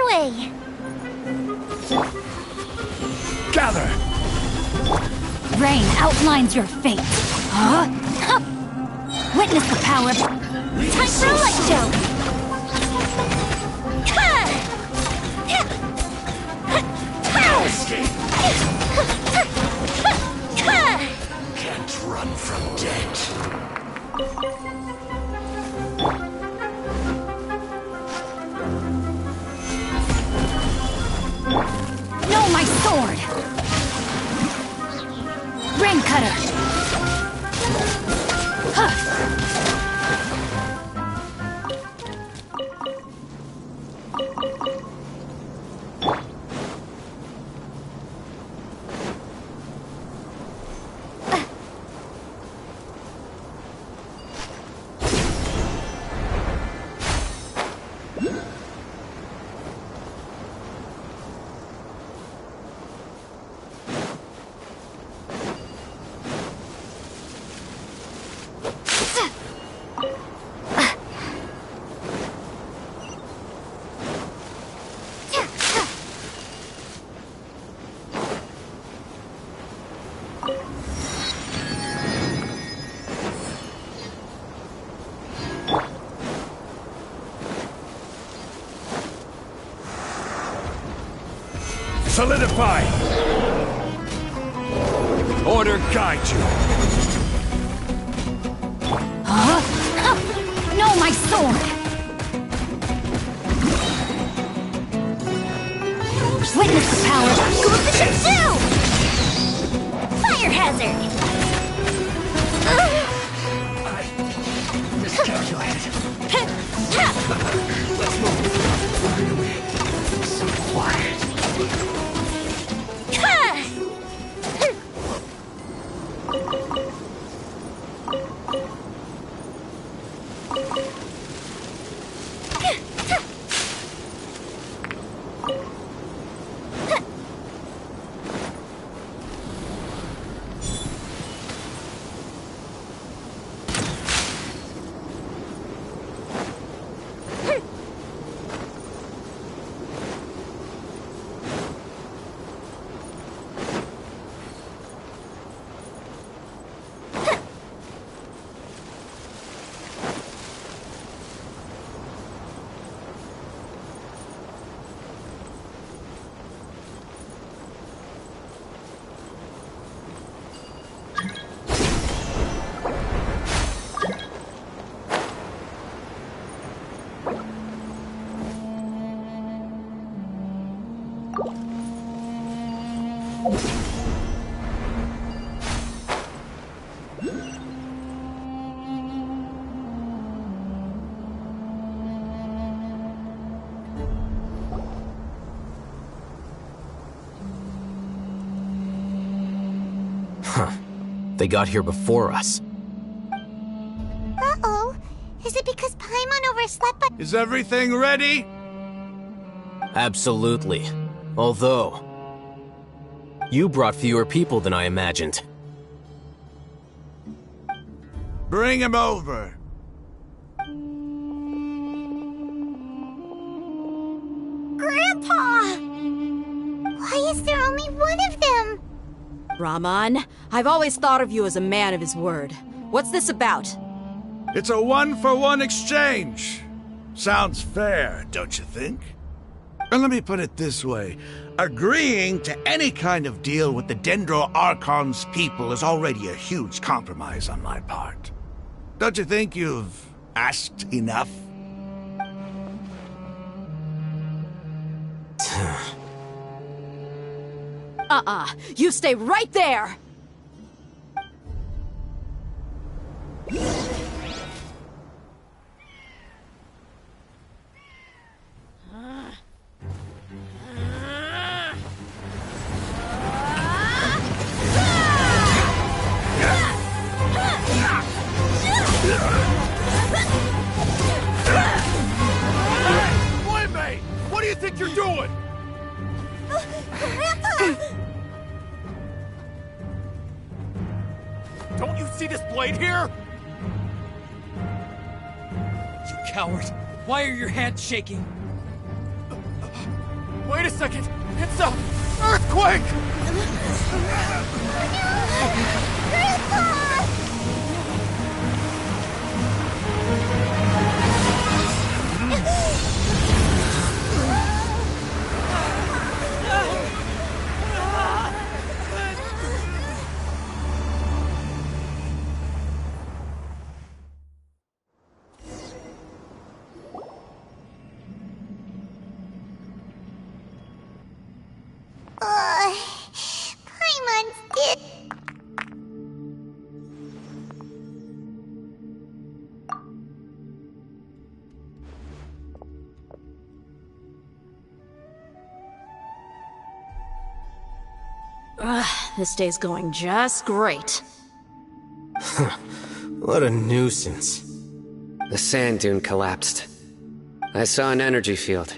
Way. Gather! Rain outlines your fate. Huh? Witness the power of... Time for a light show! Can't run from death. My sword! Rain cutter! Solidify! Order guide you! Huh? No, my sword! Witness the power of Genshin! Fire hazard! I miscalculated. Let's move. Why are we so quiet? They got here before us. Uh-oh. Is it because Paimon overslept by— Is everything ready? Absolutely. Although, you brought fewer people than I imagined. Bring him over. Grandpa! Why is there only one of them? Raman, I've always thought of you as a man of his word. What's this about? It's a one-for-one exchange. Sounds fair, don't you think? And let me put it this way. Agreeing to any kind of deal with the Dendro Archon's people is already a huge compromise on my part. Don't you think you've asked enough? You stay right there! Boy, what do you think you're doing? Grandpa! Don't you see this blade here? You coward! Why are your hands shaking? Wait a second! It's a earthquake! Grandpa! Paimon's dead. This day's going just great. What a nuisance. The sand dune collapsed. I saw an energy field.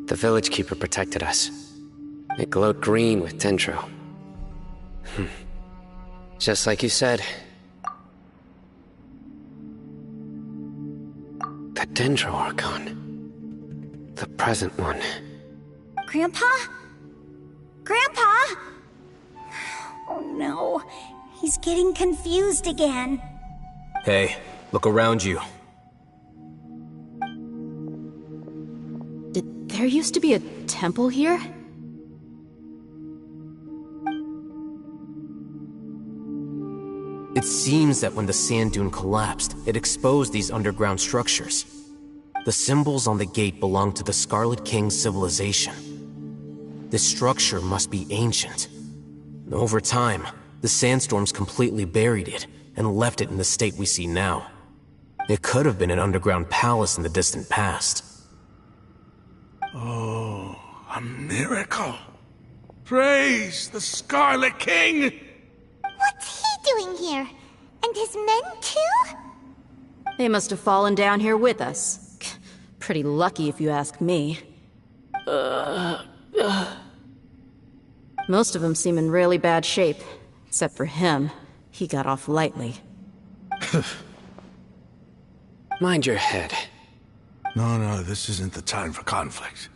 The village keeper protected us. It glowed green with dendro. Just like you said. The Dendro Archon. The present one. Grandpa? Grandpa? Oh no, he's getting confused again. Hey, look around you. There used to be a temple here? It seems that when the sand dune collapsed, it exposed these underground structures. The symbols on the gate belong to the Scarlet King's civilization. This structure must be ancient. Over time, the sandstorms completely buried it and left it in the state we see now. It could have been an underground palace in the distant past. Oh, a miracle. Praise the Scarlet King! What's he doing here? And his men too? They must have fallen down here with us. Pretty lucky if you ask me. Most of them seem in really bad shape. Except for him. He got off lightly. Mind your head. No, this isn't the time for conflict.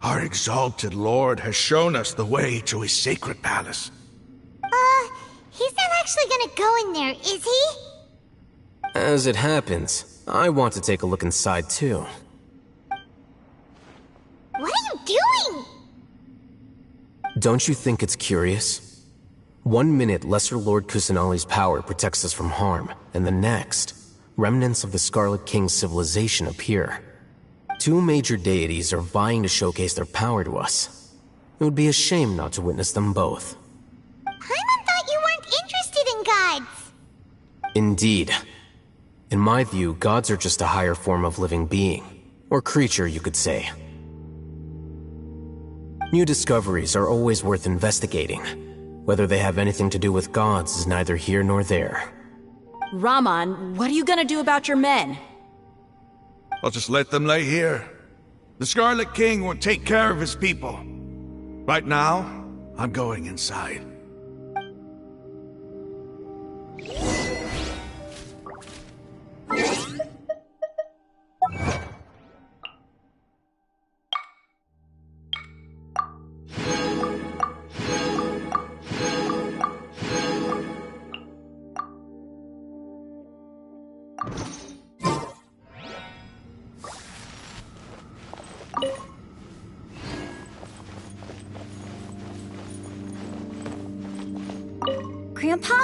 Our exalted lord has shown us the way to his sacred palace. He's not actually gonna go in there, is he? As it happens, I want to take a look inside too. What are you doing? Don't you think it's curious? 1 minute, Lesser Lord Kusanali's power protects us from harm, and the next, remnants of the Scarlet King's civilization appear. 2 major deities are vying to showcase their power to us. It would be a shame not to witness them both. Paimon thought you weren't interested in gods. Indeed. In my view, gods are just a higher form of living being. Or creature, you could say. New discoveries are always worth investigating. Whether they have anything to do with gods is neither here nor there. Raman, what are you gonna do about your men? I'll just let them lay here. The Scarlet King will take care of his people. Right now, I'm going inside. Grandpa?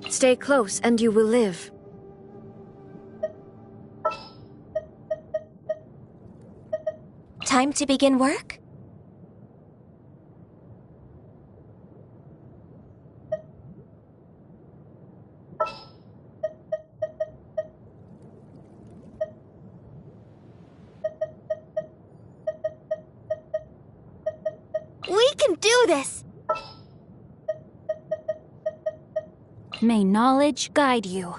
Stay close and you will live. Time to begin work? We can do this! May knowledge guide you.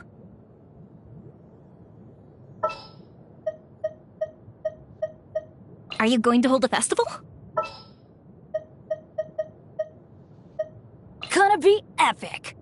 Are you going to hold a festival? Gonna be epic!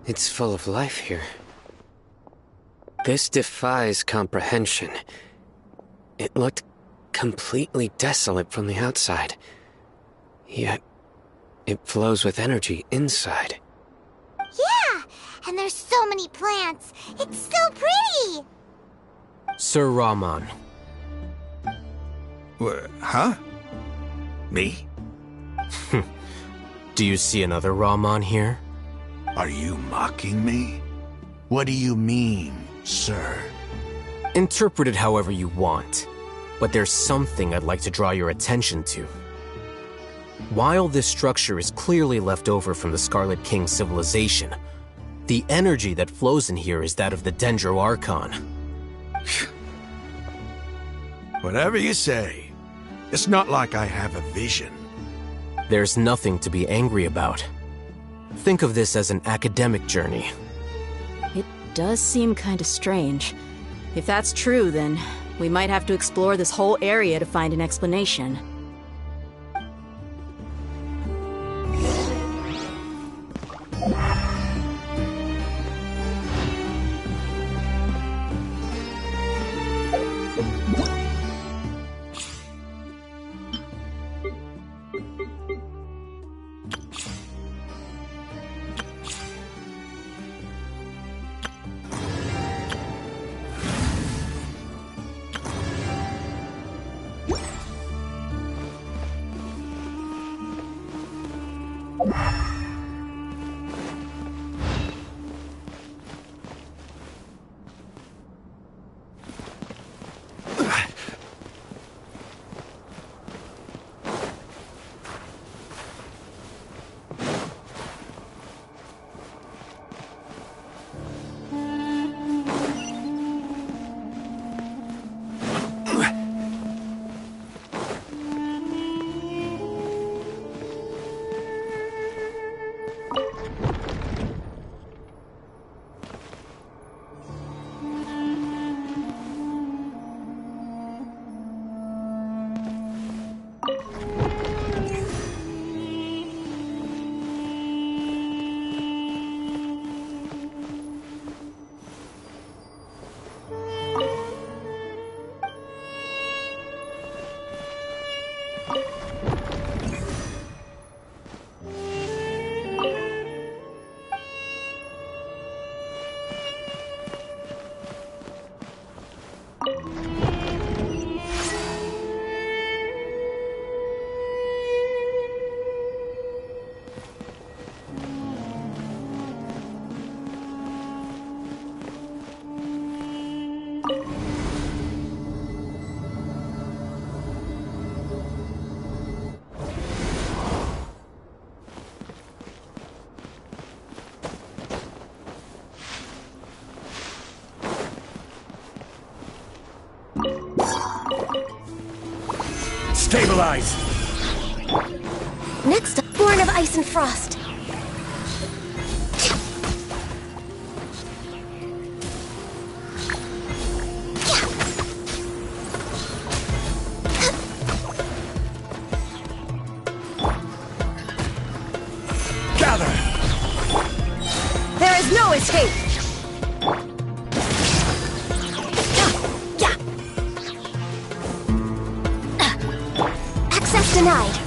It's full of life here. This defies comprehension. It looked completely desolate from the outside. Yet, it flows with energy inside. Yeah, and there's so many plants. It's so pretty! Sir Raman. Huh? Me? Do you see another Raman here? Are you mocking me? What do you mean, sir? Interpret it however you want, but there's something I'd like to draw your attention to. While this structure is clearly left over from the Scarlet King civilization, the energy that flows in here is that of the Dendro Archon. Whatever you say. It's not like I have a vision. There's nothing to be angry about. Think of this as an academic journey. It does seem kinda strange. If that's true, then we might have to explore this whole area to find an explanation. Stabilize! Next, born of ice and frost. Gather! There is no escape! Access denied.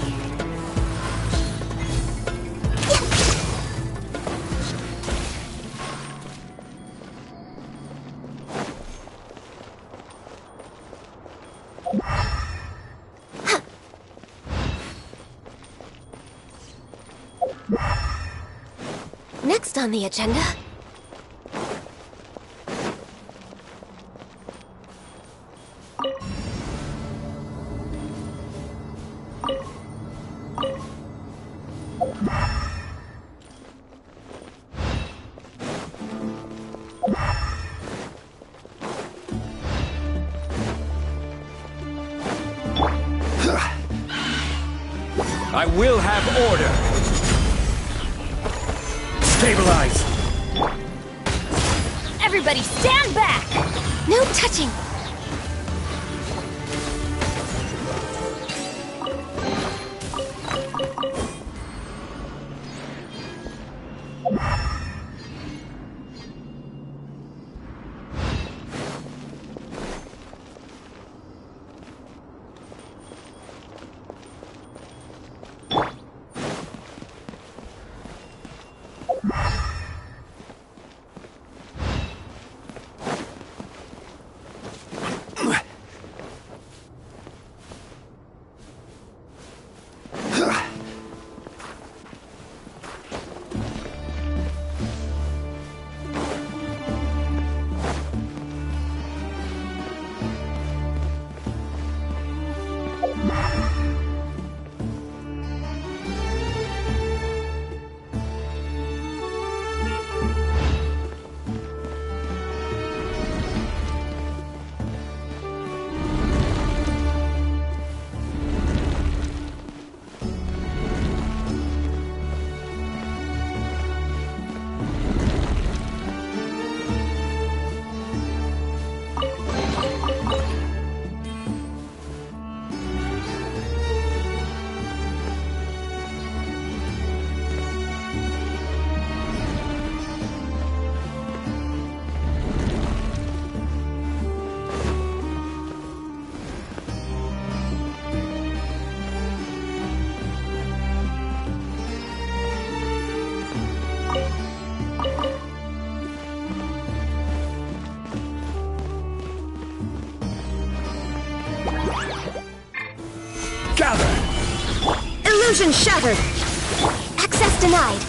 Next on the agenda. I will have order! Stabilize! Everybody stand back! No touching! Illusion shattered! Access denied!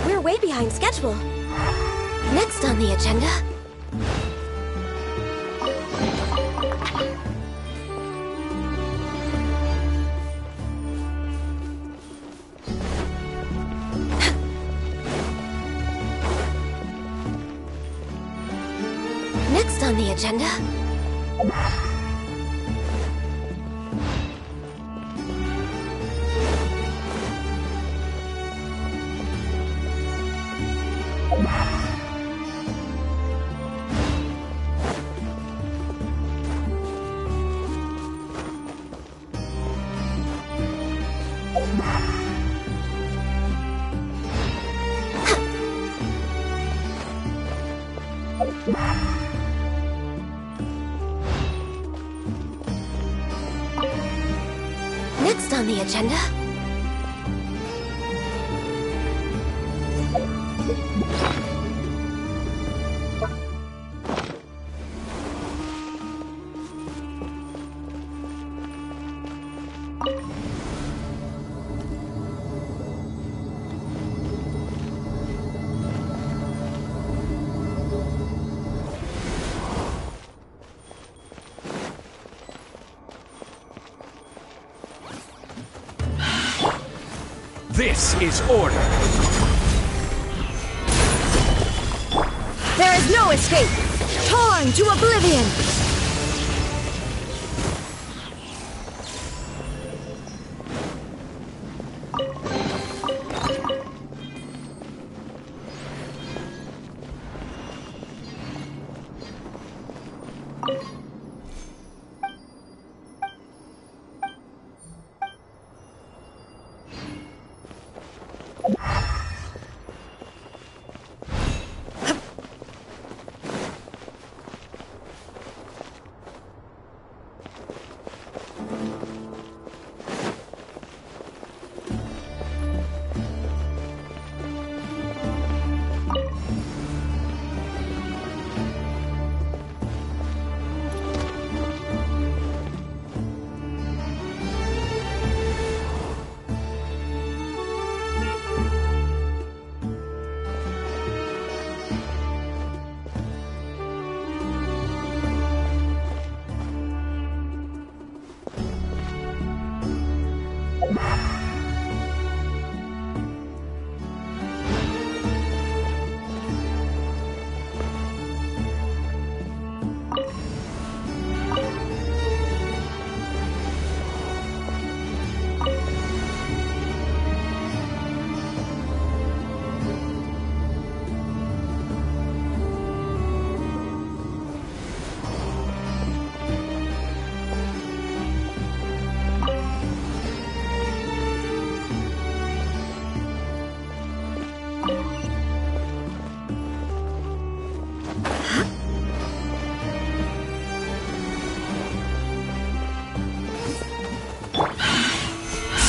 We're way behind schedule. Next on the agenda... Next on the agenda... on the agenda? This is order. There is no escape! Torn to oblivion!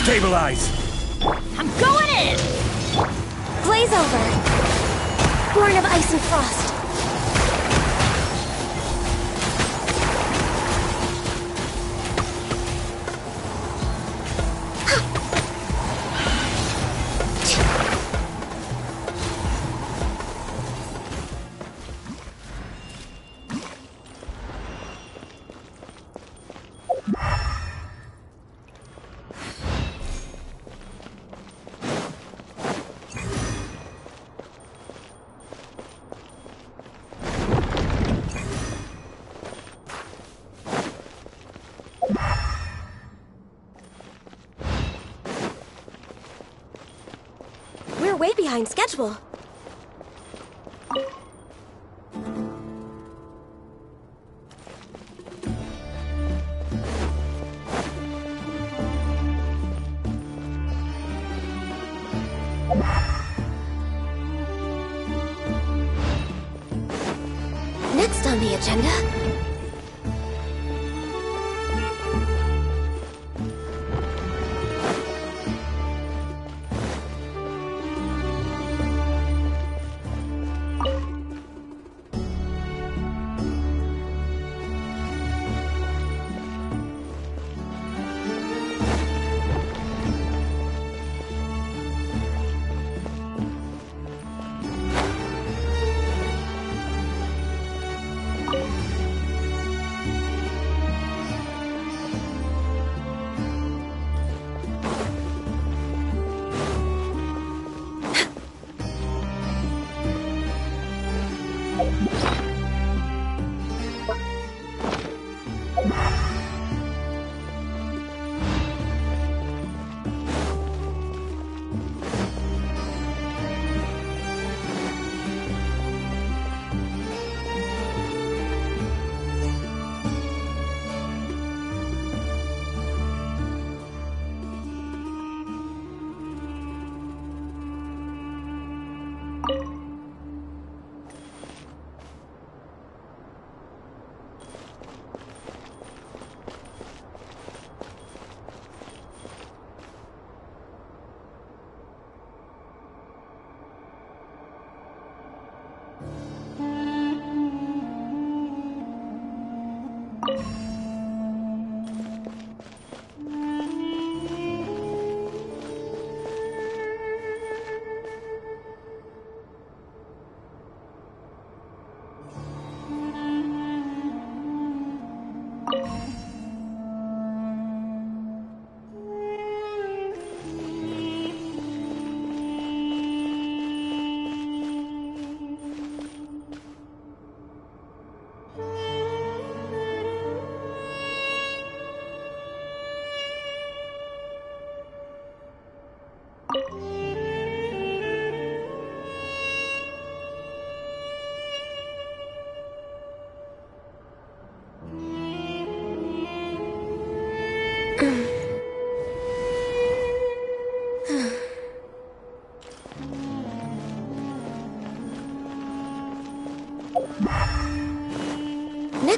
Stabilize! I'm going in! Blaze over! Born of ice and frost! We're way behind schedule. Next on the agenda...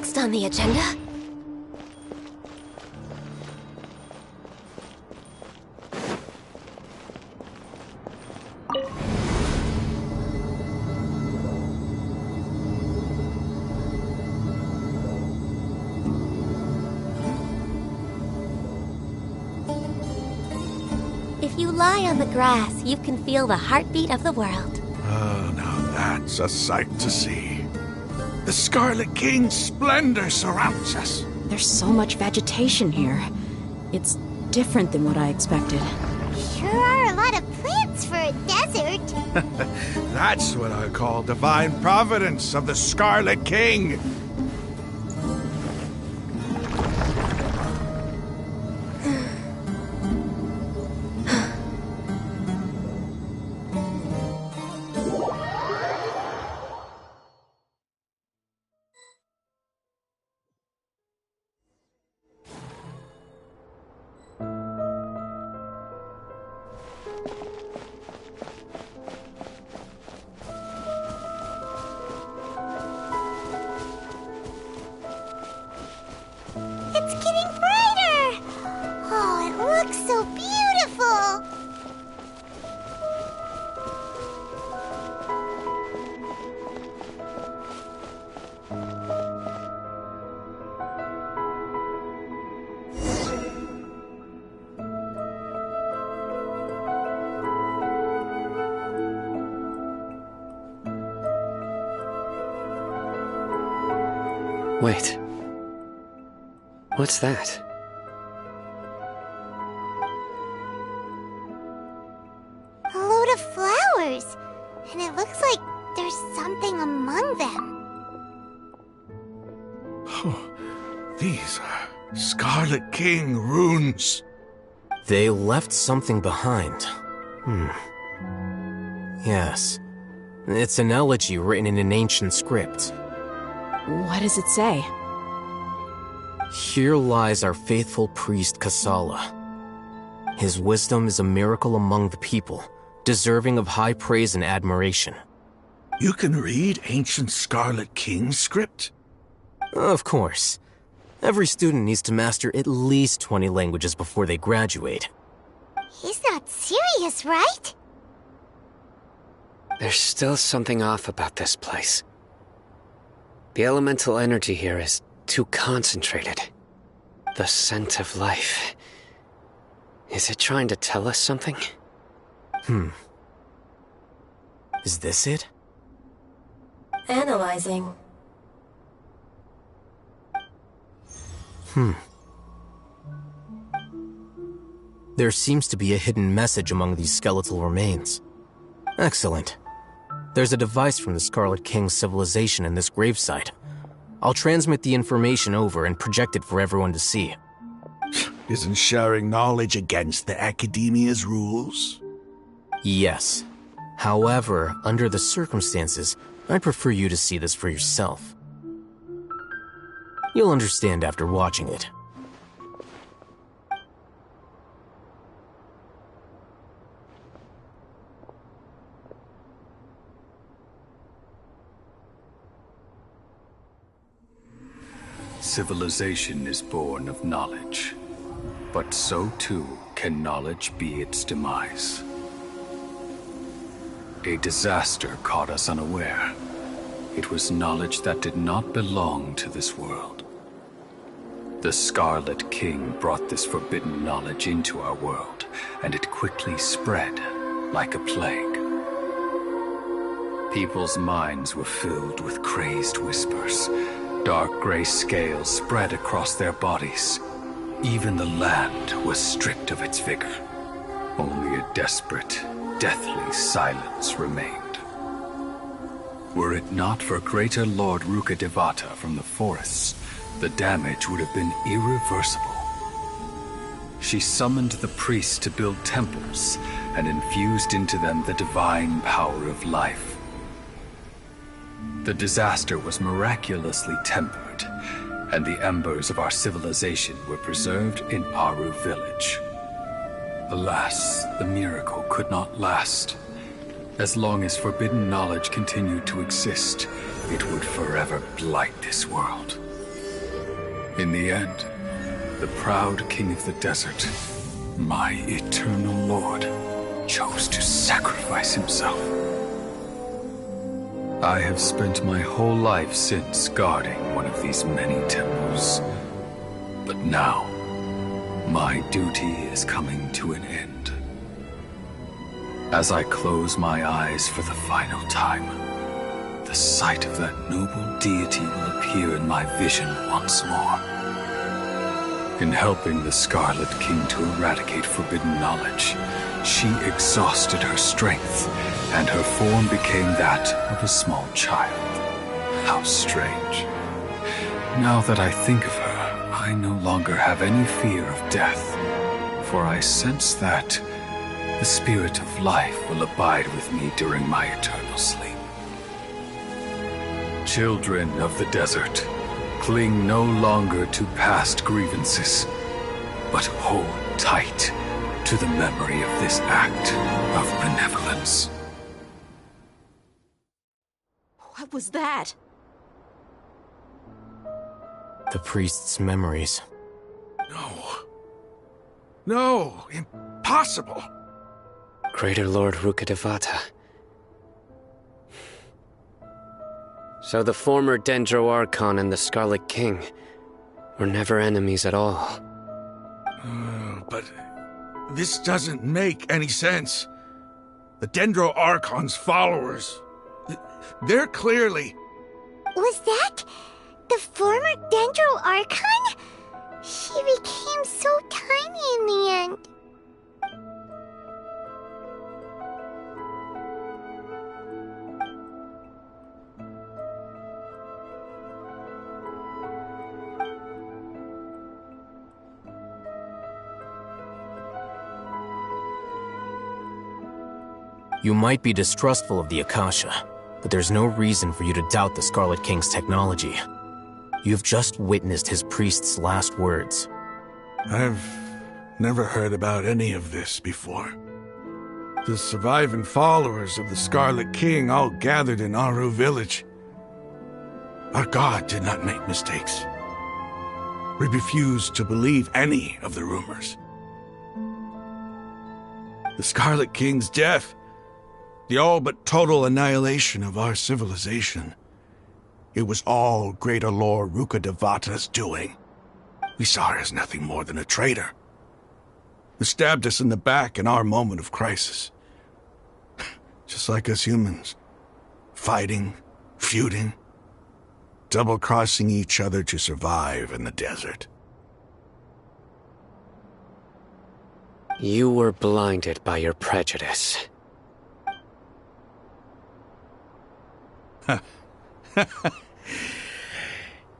next on the agenda? If you lie on the grass, you can feel the heartbeat of the world. Oh, now that's a sight to see. The Scarlet King's splendor surrounds us. There's so much vegetation here. It's different than what I expected. Sure are a lot of plants for a desert. That's what I call divine providence of the Scarlet King. It's getting brighter! Oh, it looks so beautiful! Wait. What's that? A load of flowers. And it looks like there's something among them. Oh, these are Scarlet King runes. They left something behind. Yes. It's an elegy written in an ancient script. What does it say? Here lies our faithful priest Kasala. His wisdom is a miracle among the people, deserving of high praise and admiration. You can read ancient Scarlet King script? Of course. Every student needs to master at least 20 languages before they graduate. He's not serious, right? There's still something off about this place. The elemental energy here is too concentrated. The scent of life. Is it trying to tell us something? Is this it? Analyzing. There seems to be a hidden message among these skeletal remains. Excellent. There's a device from the Scarlet King's civilization in this gravesite. I'll transmit the information over and project it for everyone to see. Isn't sharing knowledge against the Academia's rules? Yes. However, under the circumstances, I'd prefer you to see this for yourself. You'll understand after watching it. Civilization is born of knowledge, but so too can knowledge be its demise. A disaster caught us unaware. It was knowledge that did not belong to this world. The Scarlet King brought this forbidden knowledge into our world, and it quickly spread like a plague. People's minds were filled with crazed whispers. Dark gray scales spread across their bodies. Even the land was stripped of its vigor. Only a desperate, deathly silence remained. Were it not for Greater Lord Rukkhadevata from the forests, the damage would have been irreversible. She summoned the priests to build temples and infused into them the divine power of life. The disaster was miraculously tempered, and the embers of our civilization were preserved in Aru village. Alas, the miracle could not last. As long as forbidden knowledge continued to exist, it would forever blight this world. In the end, the proud king of the desert, my eternal lord, chose to sacrifice himself. I have spent my whole life since guarding one of these many temples. But now, my duty is coming to an end. As I close my eyes for the final time, the sight of that noble deity will appear in my vision once more. In helping the Scarlet King to eradicate forbidden knowledge, she exhausted her strength, and her form became that of a small child. How strange. Now that I think of her, I no longer have any fear of death, for I sense that the spirit of life will abide with me during my eternal sleep. Children of the desert, cling no longer to past grievances, but hold tight to the memory of this act of benevolence. What was that? The priest's memories. No, impossible. Greater Lord Rukkhadevata. So the former Dendro Archon and the Scarlet King were never enemies at all. But this doesn't make any sense. The Dendro Archon's followers, they're clearly... Was that the former Dendro Archon? She became so tiny in the end. You might be distrustful of the Akasha, but there's no reason for you to doubt the Scarlet King's technology. You've just witnessed his priest's last words. I've never heard about any of this before. The surviving followers of the Scarlet King all gathered in Aru village. Our god did not make mistakes. We refused to believe any of the rumors. The Scarlet King's death, the all but total annihilation of our civilization, it was all Greater Lord Rukkhadevata's doing. We saw her as nothing more than a traitor, who stabbed us in the back in our moment of crisis. Just like us humans, fighting, feuding, double-crossing each other to survive in the desert. You were blinded by your prejudice.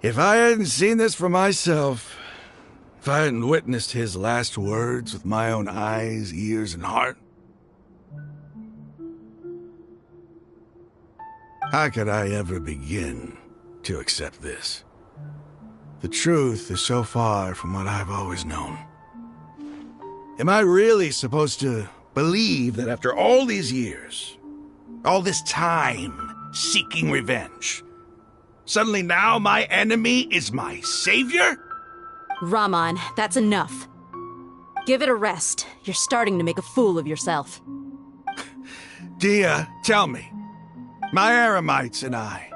If I hadn't seen this for myself, if I hadn't witnessed his last words with my own eyes, ears, and heart, how could I ever begin to accept this? The truth is so far from what I've always known. Am I really supposed to believe that after all these years, all this time seeking revenge, suddenly now my enemy is my savior? Raman, that's enough. Give it a rest. You're starting to make a fool of yourself. Dia, tell me, my Eremites and I,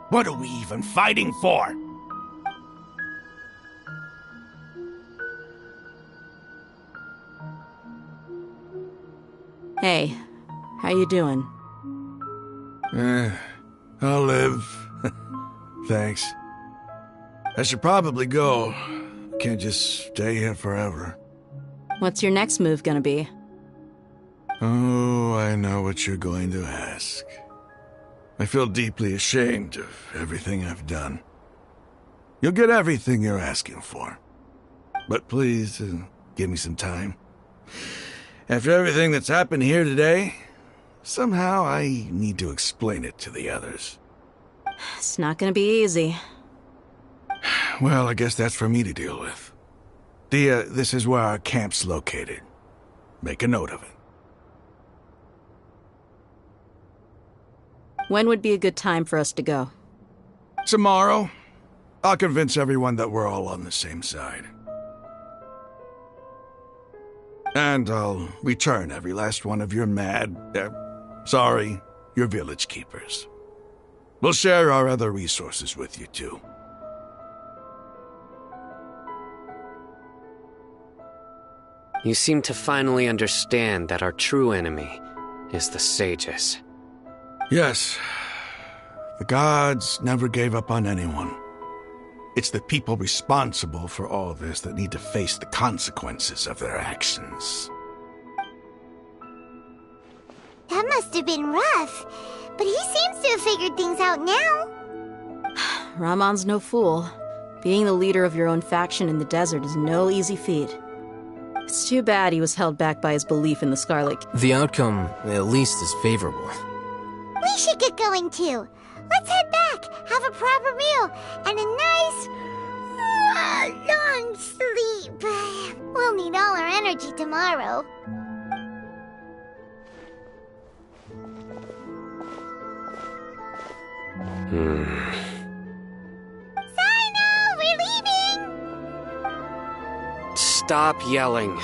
what are we even fighting for? Hey, how you doing? I'll live. Thanks. I should probably go. Can't just stay here forever. What's your next move gonna be? Oh, I know what you're going to ask. I feel deeply ashamed of everything I've done. You'll get everything you're asking for. But please, give me some time. After everything that's happened here today, somehow I need to explain it to the others. It's not gonna be easy. Well, I guess that's for me to deal with. Dia, this is where our camp's located. Make a note of it. When would be a good time for us to go? Tomorrow. I'll convince everyone that we're all on the same side. And I'll return every last one of your your village keepers. We'll share our other resources with you, too. You seem to finally understand that our true enemy is the sages. Yes. The gods never gave up on anyone. It's the people responsible for all this that need to face the consequences of their actions. That must have been rough, but he seems to have figured things out now. Ramon's no fool. Being the leader of your own faction in the desert is no easy feat. It's too bad he was held back by his belief in the Scarlet. The outcome, at least, is favorable. We should get going too. Let's head back, have a proper meal, and a nice, long sleep. We'll need all our energy tomorrow. Sino, we're leaving! Stop yelling.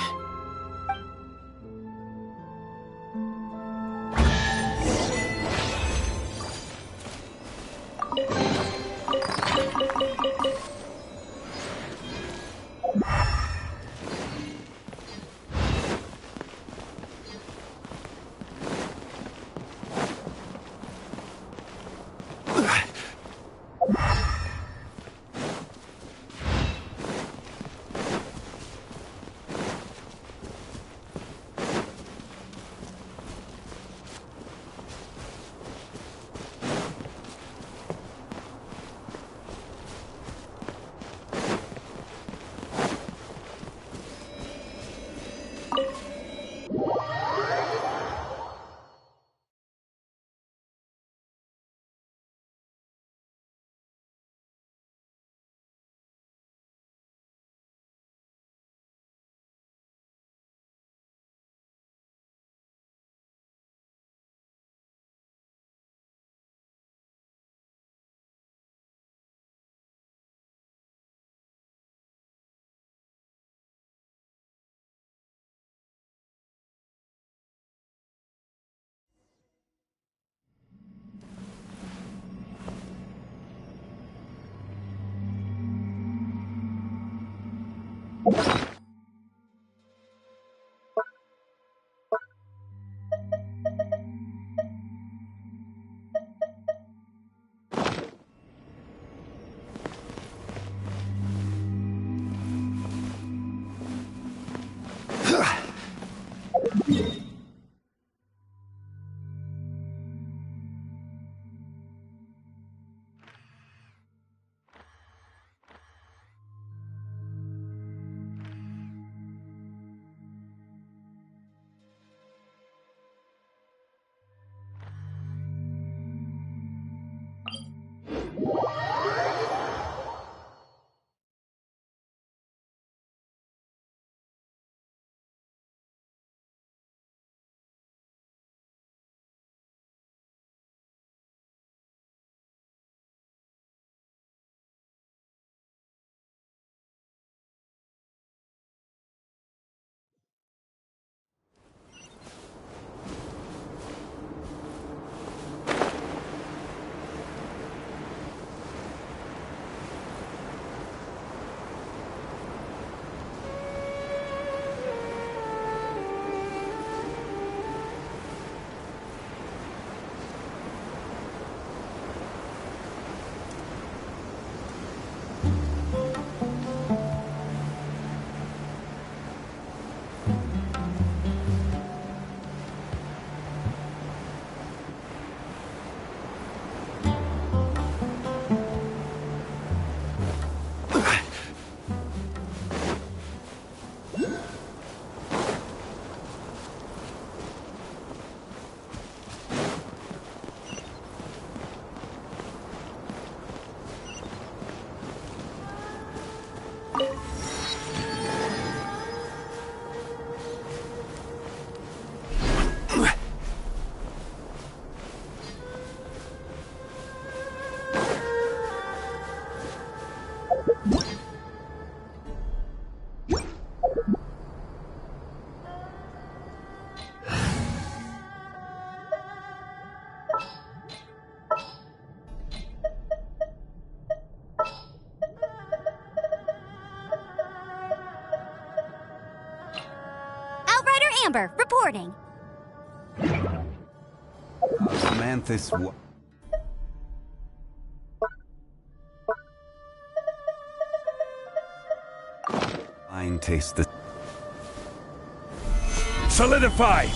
Outrider Amber, reporting. Manthus. Wine tastes the. Solidify!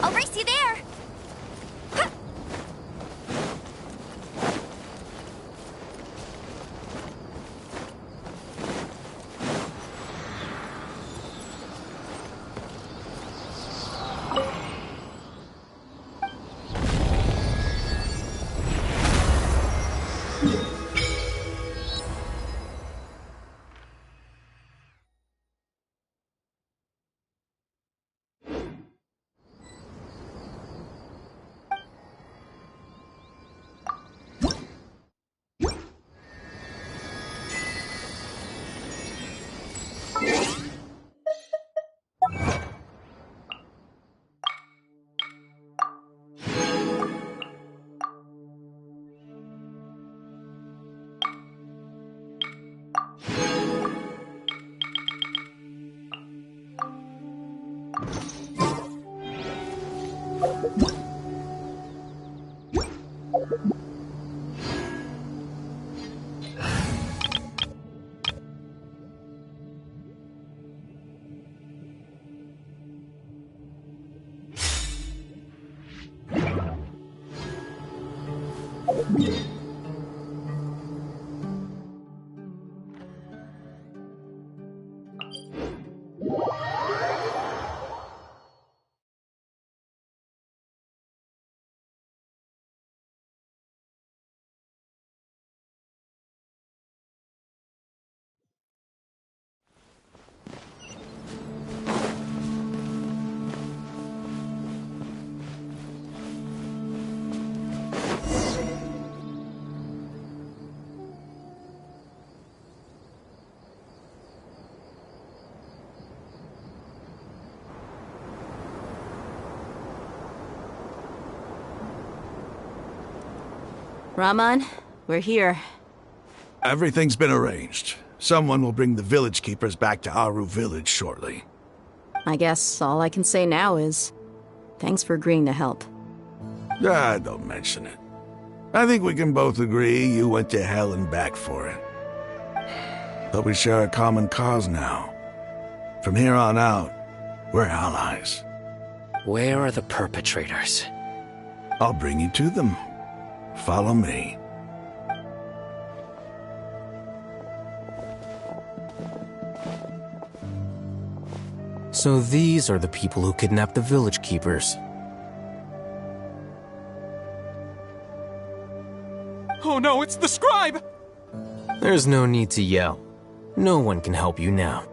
I'll race you there. Raman, we're here. Everything's been arranged. Someone will bring the village keepers back to Aru village shortly. I guess all I can say now is thanks for agreeing to help. Ah, don't mention it. I think we can both agree you went to hell and back for it. But we share a common cause now. From here on out, we're allies. Where are the perpetrators? I'll bring you to them. Follow me. So these are the people who kidnapped the village keepers. Oh no, it's the scribe! There's no need to yell. No one can help you now.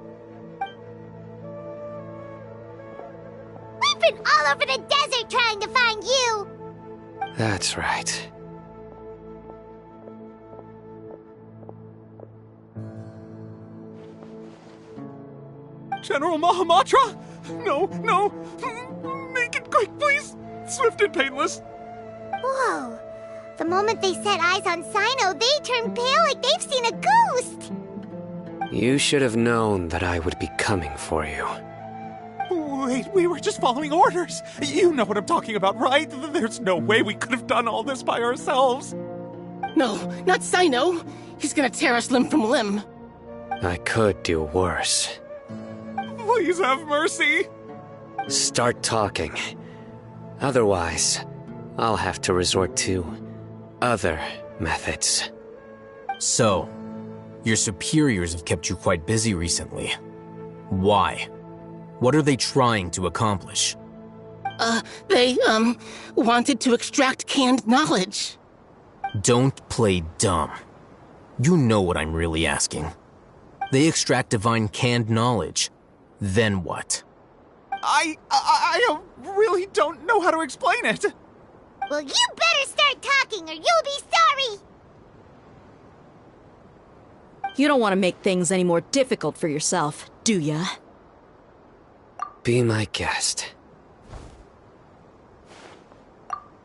We've been all over the desert trying to find you! That's right. General Mahamatra? No, no! Make it quick, please! Swift and painless! Whoa, moment they set eyes on Sino, they turn pale like they've seen a ghost! You should have known that I would be coming for you. Wait, we were just following orders. You know what I'm talking about, right? There's no way we could have done all this by ourselves. No, not Sino. He's gonna tear us limb from limb. I could do worse. Please have mercy. Start talking. Otherwise, I'll have to resort to other methods. So, your superiors have kept you quite busy recently. Why? What are they trying to accomplish? They wanted to extract canned knowledge. Don't play dumb. You know what I'm really asking. They extract divine canned knowledge. Then what? I really don't know how to explain it. Well, you better start talking or you'll be sorry! You don't want to make things any more difficult for yourself, do ya? Be my guest.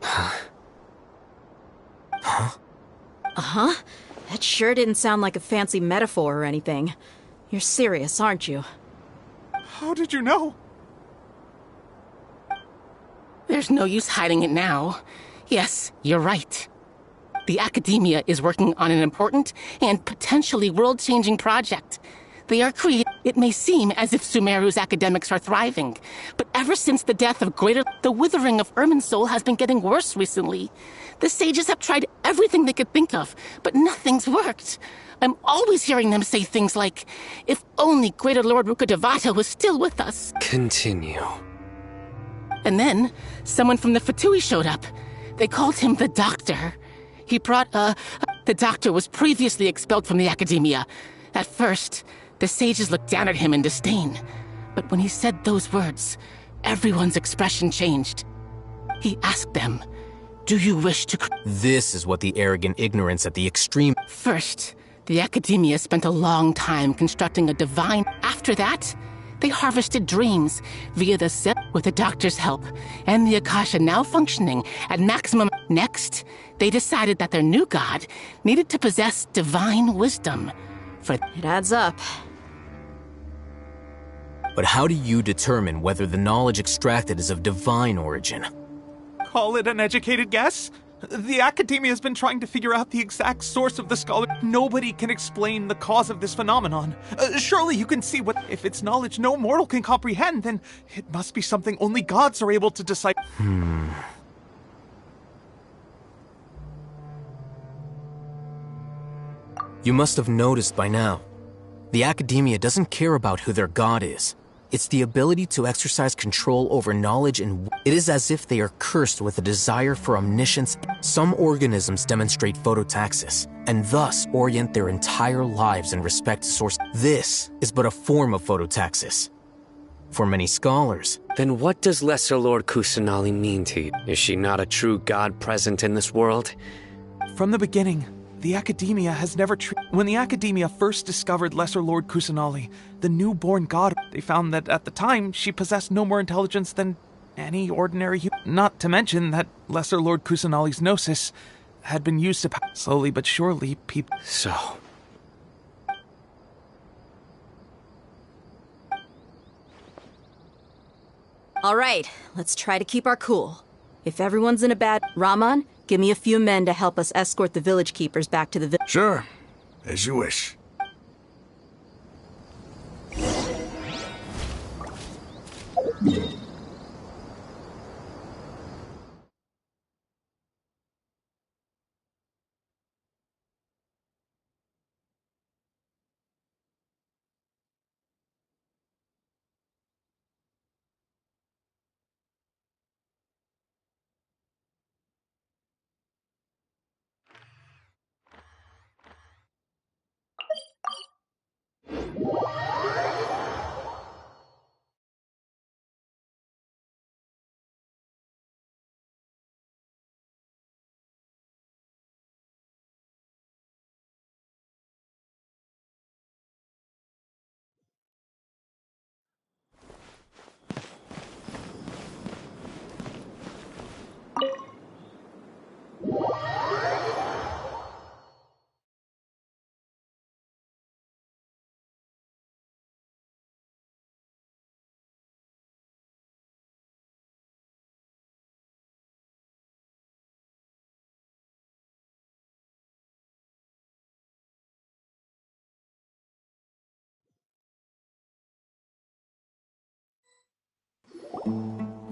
Huh? Uh-huh. That sure didn't sound like a fancy metaphor or anything. You're serious, aren't you? How did you know? There's no use hiding it now. Yes, you're right. The Academia is working on an important and potentially world-changing project. They are creating. It may seem as if Sumeru's academics are thriving, but ever since the death of the withering of Irminsul has been getting worse recently. The sages have tried everything they could think of, but nothing's worked. I'm always hearing them say things like, if only Greater Lord Rukkhadevata was still with us. Continue. And then, someone from the Fatui showed up. They called him the Doctor. He brought, the Doctor was previously expelled from the Academia. At first, the sages looked down at him in disdain. But when he said those words, everyone's expression changed. He asked them, do you wish to... This is what the arrogant ignorance at the extreme... First, the Academia spent a long time constructing a divine... After that, they harvested dreams via the Sip with the Doctor's help, and the Akasha now functioning at maximum. Next, they decided that their new god needed to possess divine wisdom. It adds up. But how do you determine whether the knowledge extracted is of divine origin? Call it an educated guess? The Academia has been trying to figure out the exact source of the scholar. Nobody can explain the cause of this phenomenon. Surely you can see what... If it's knowledge no mortal can comprehend, then it must be something only gods are able to decipher. You must have noticed by now. The Academia doesn't care about who their god is. It's the ability to exercise control over knowledge, and it is as if they are cursed with a desire for omniscience. Some organisms demonstrate phototaxis, and thus orient their entire lives in respect to source. This is but a form of phototaxis. For many scholars... Then what does Lesser Lord Kusanali mean to you? Is she not a true god present in this world? From the beginning, the Academia has never When the Academia first discovered Lesser Lord Kusanali, the newborn god, they found that at the time she possessed no more intelligence than any ordinary human. Not to mention that Lesser Lord Kusanali's gnosis had been used to slowly but surely people. So... Alright, let's try to keep our cool. If everyone's in a bad... Rahman, give me a few men to help us escort the village keepers back to the village. Sure. As you wish.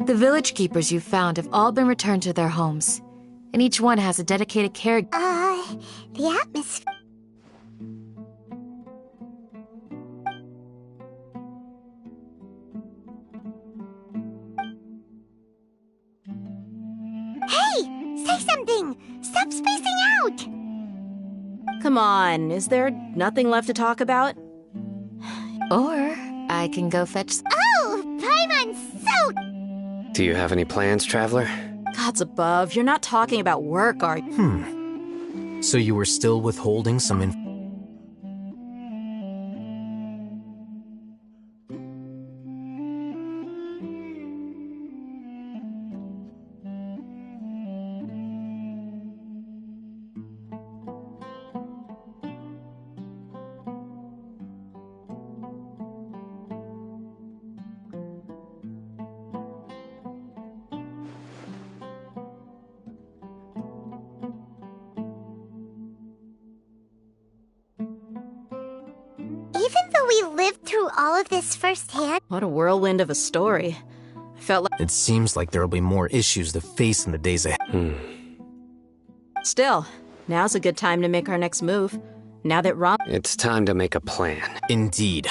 The village keepers you found have all been returned to their homes, and each one has a dedicated care. The atmosphere. Hey! Say something! Stop spacing out! Come on, is there nothing left to talk about? Or I can go fetch. Oh! Paimon's so. Do you have any plans, Traveler? Gods above, you're not talking about work, are you? So you were still withholding some Even though we lived through all of this firsthand. What a whirlwind of a story. I felt like. It seems like there'll be more issues to face in the days ahead. Still, now's a good time to make our next move. Now that Rom. It's time to make a plan. Indeed.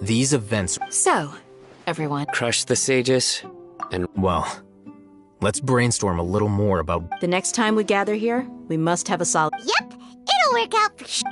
These events. So, everyone. Crush the sages, and. Well, let's brainstorm a little more about. The next time we gather here, we must have a solid. Yep, it'll work out for sure.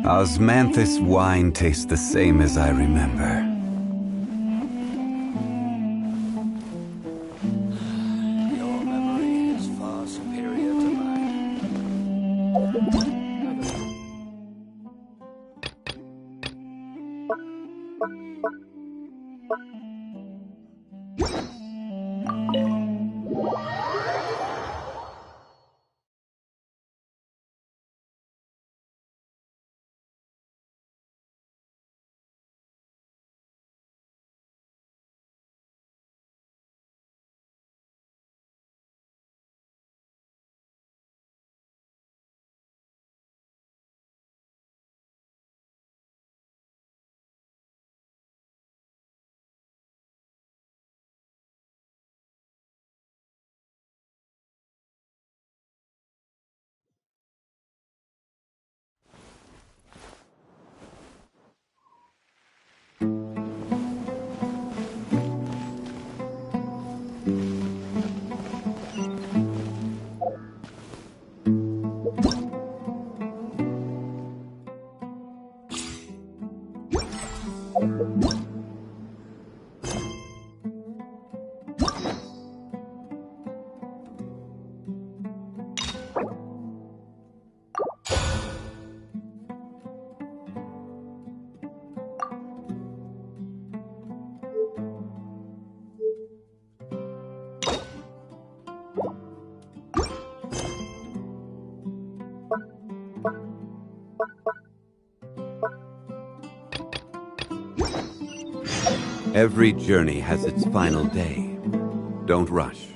Osmanthus wine tastes the same as I remember. Your memory is far superior to Every journey has its final day. Don't rush.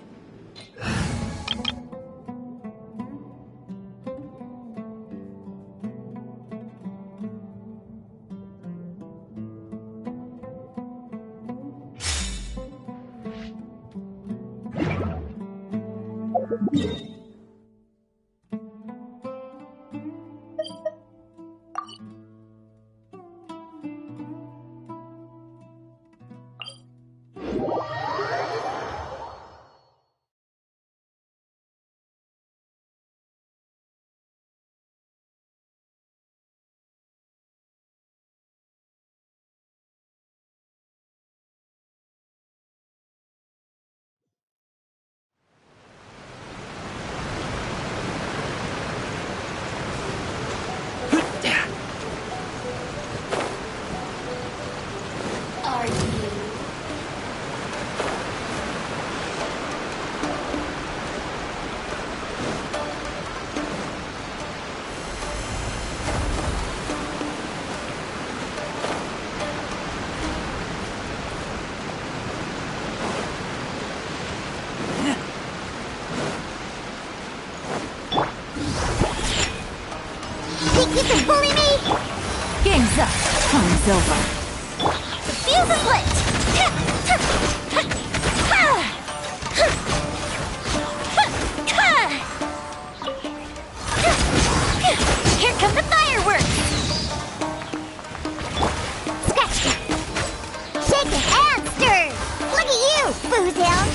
you can bully me? Game's up. Time's over. The fuse is lit! Here come the fireworks! Scratch it! Shake it and stir! Look at you, Foozhound!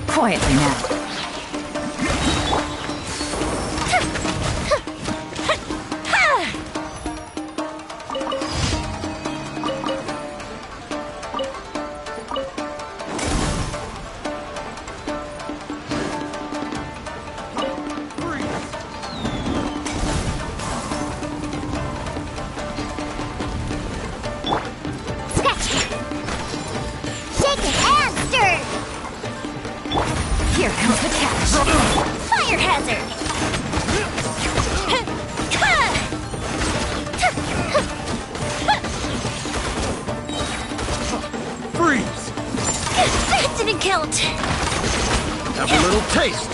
Quietly now. Here comes the catch. Fire hazard! Freeze! That didn't count! Have a little taste!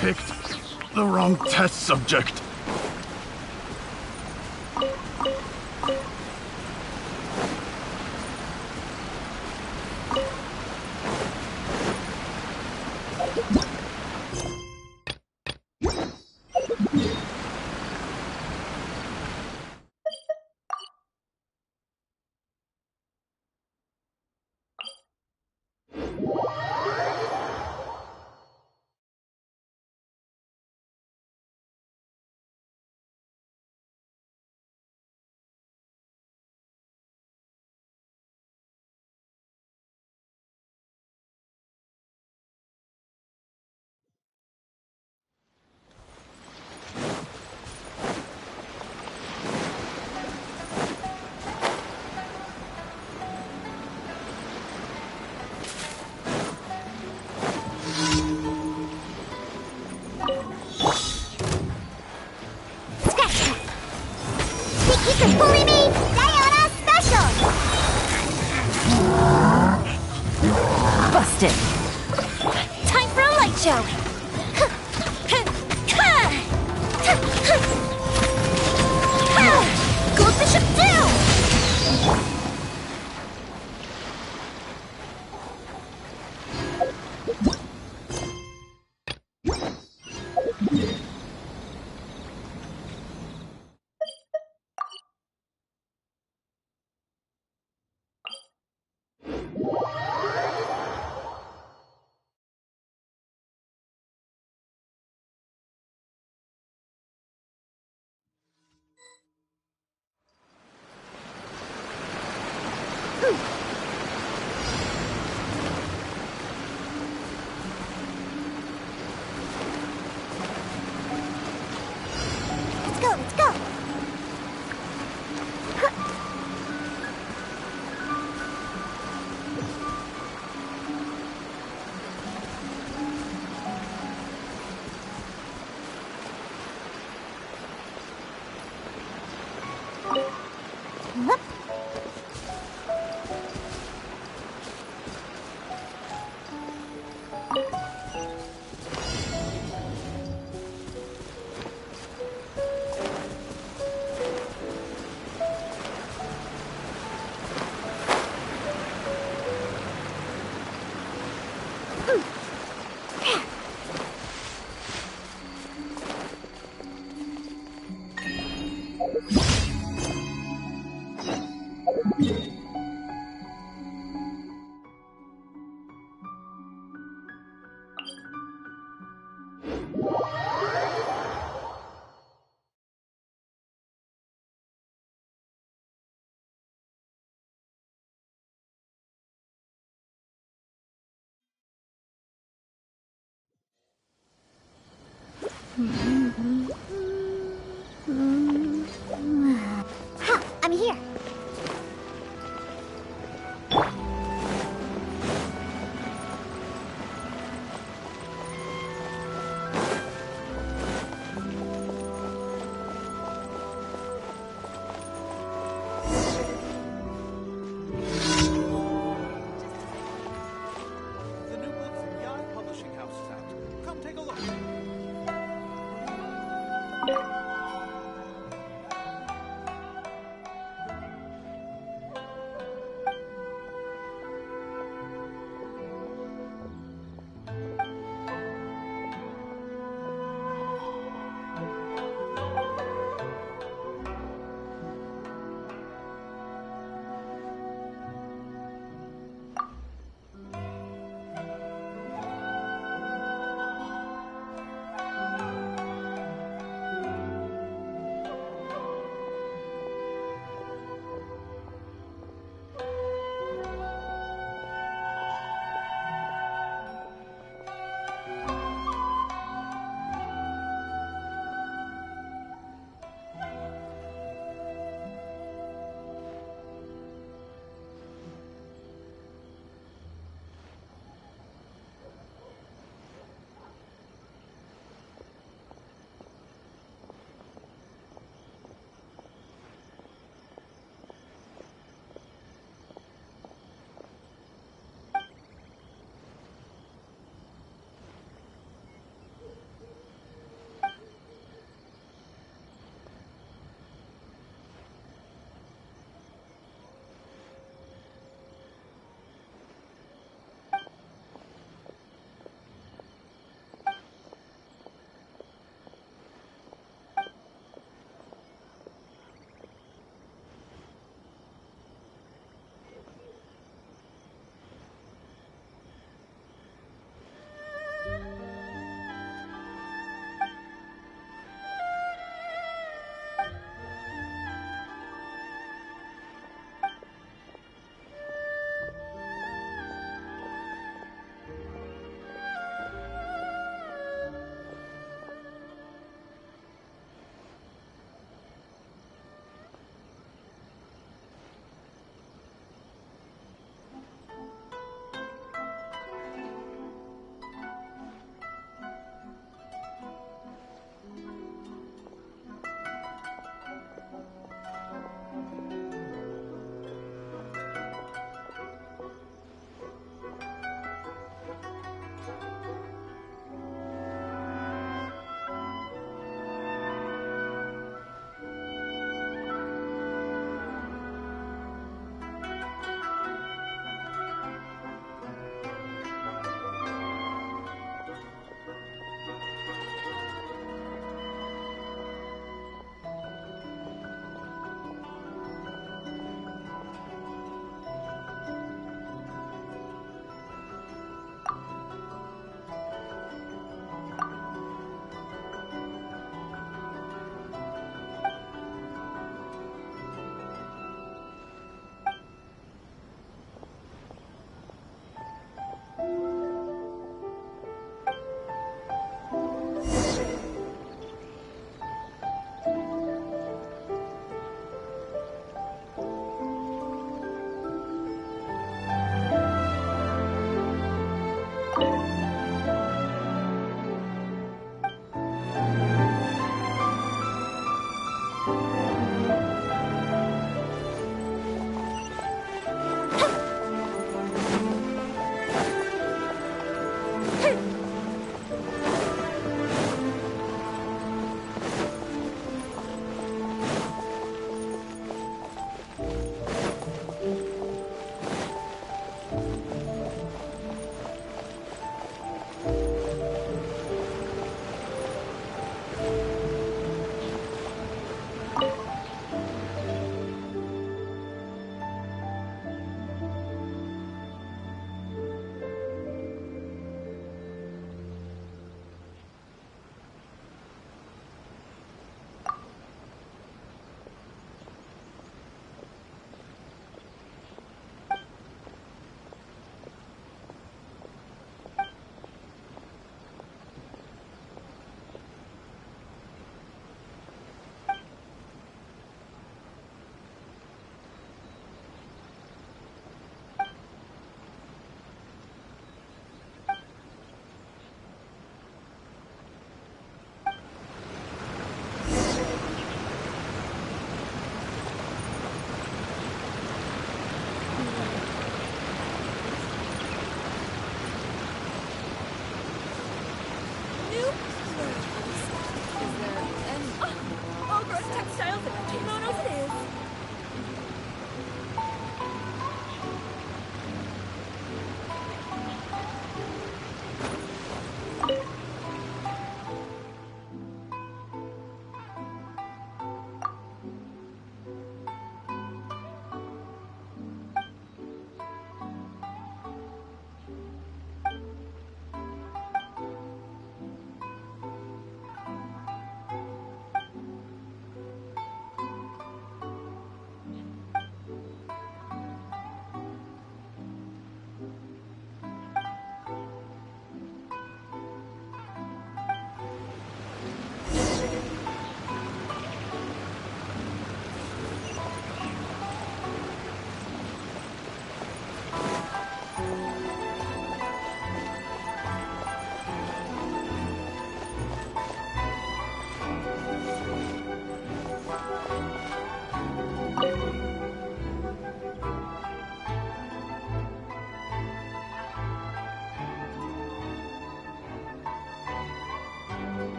Picked the wrong test subject. You can bully me? Sayonara special! Busted. Time for a light show. Goldfish up down! Let's go, let's go! Whoop. Ha! I'm here. The new book from Yacht Publishing House is out. Come take a look.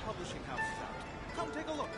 publishing houses out. Come take a look.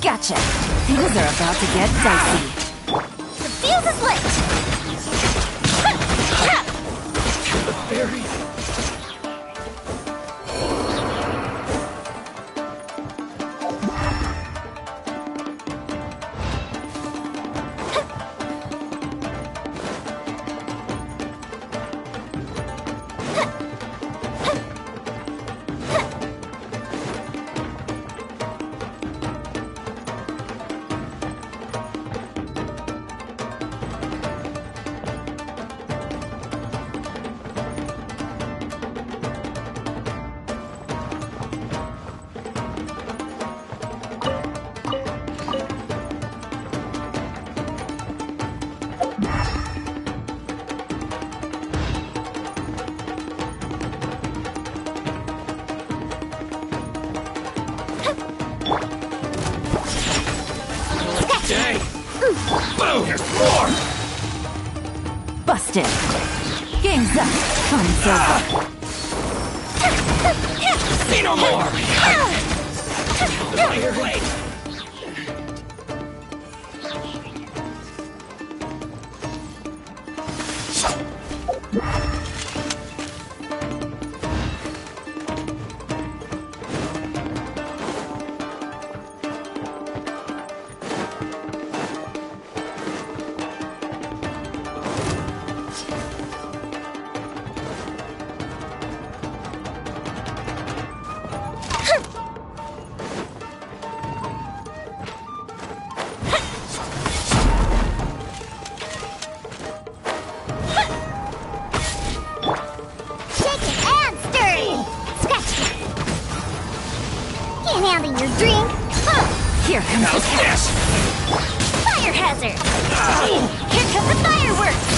Gotcha. Things are about to get dicey. The fuse is lit! The fairy. Dang! Boom! There's more! Busted. Game's up. Fun's over. See no more! The blade! handling your drink. Huh. Here comes the this. Fire hazard. Here comes the fireworks.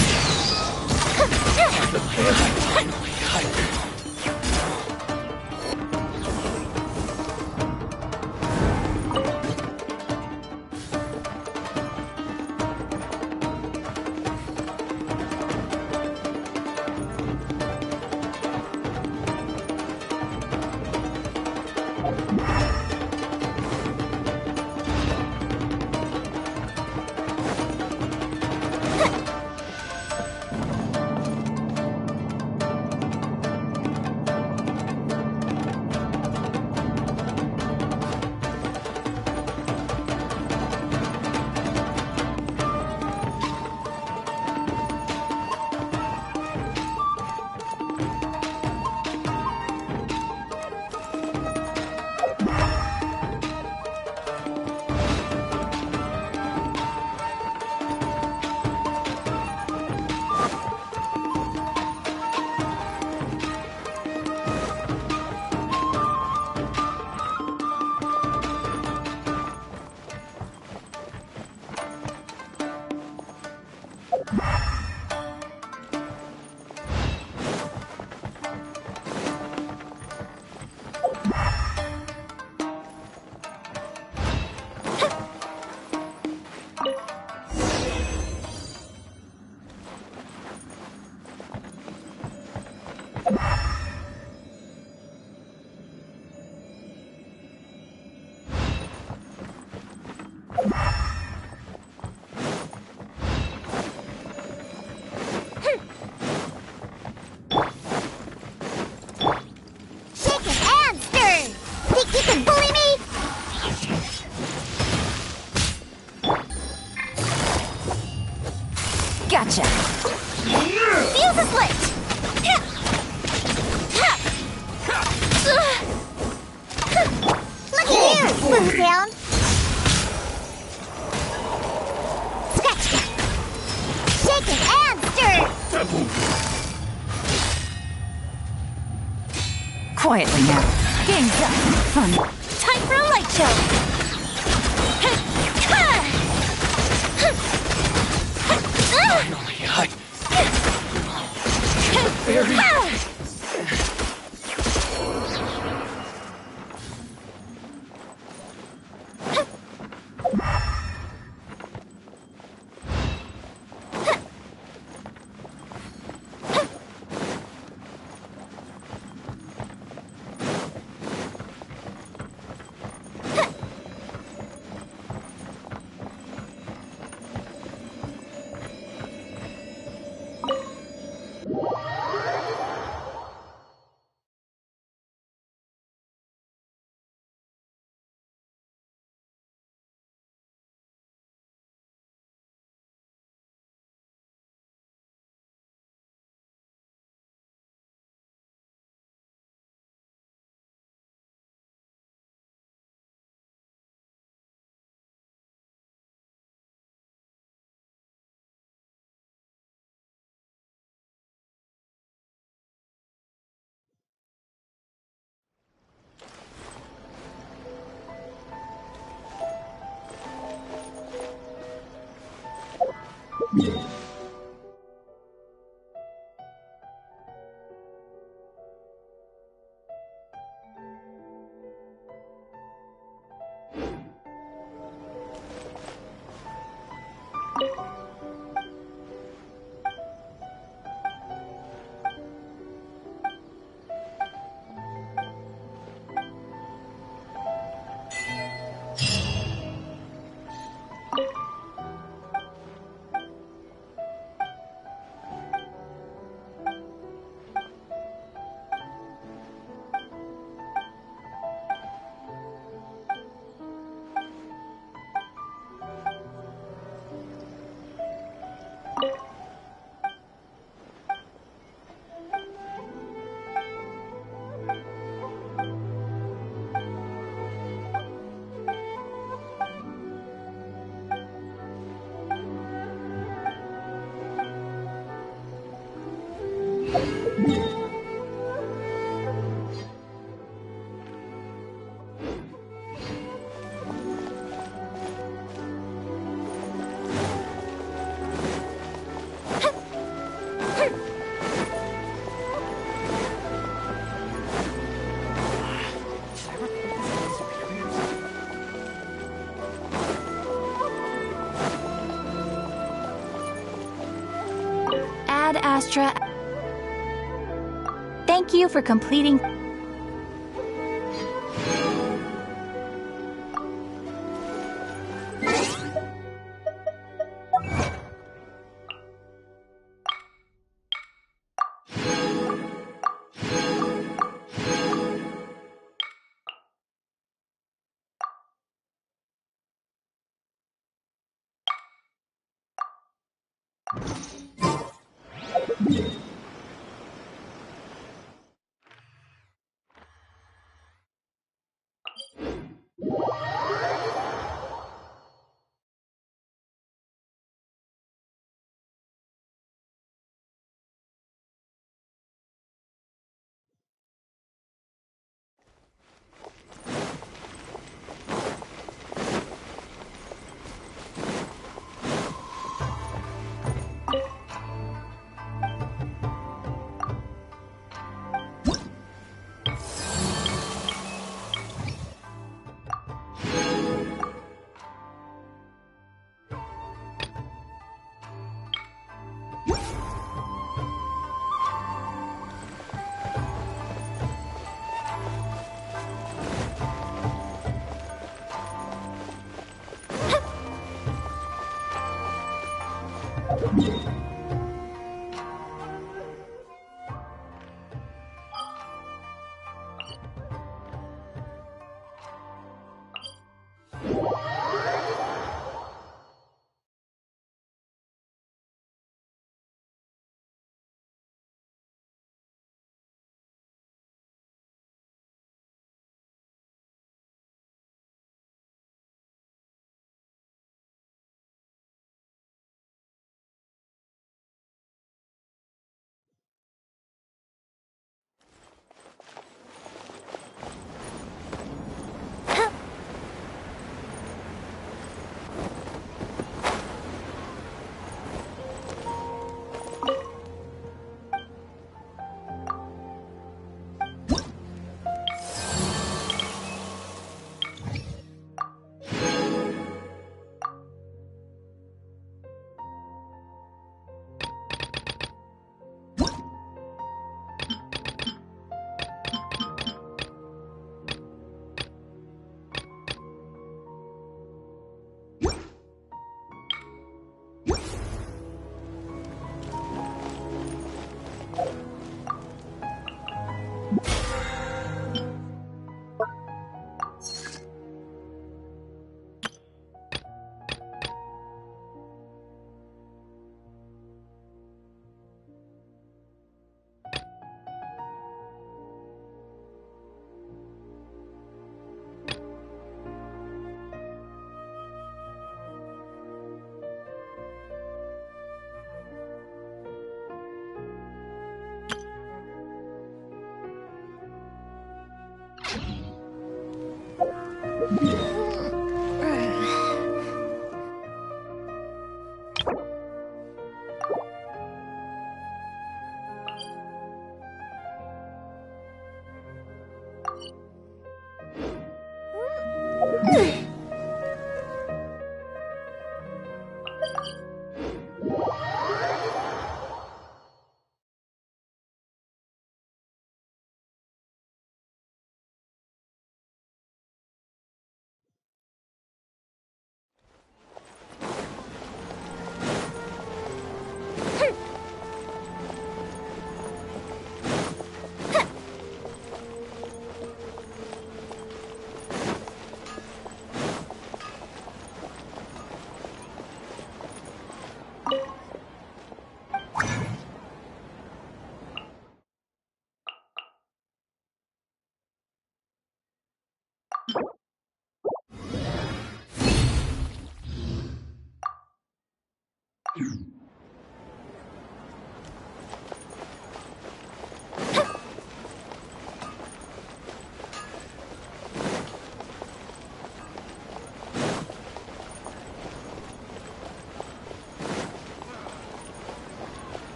Gotcha. Fuse is lit. Look at you, Boo Down. Scratch. Shaken and stirred. Quietly now. Game's up. Fun. Time for a light show. Ad Astra. Thank you for completing.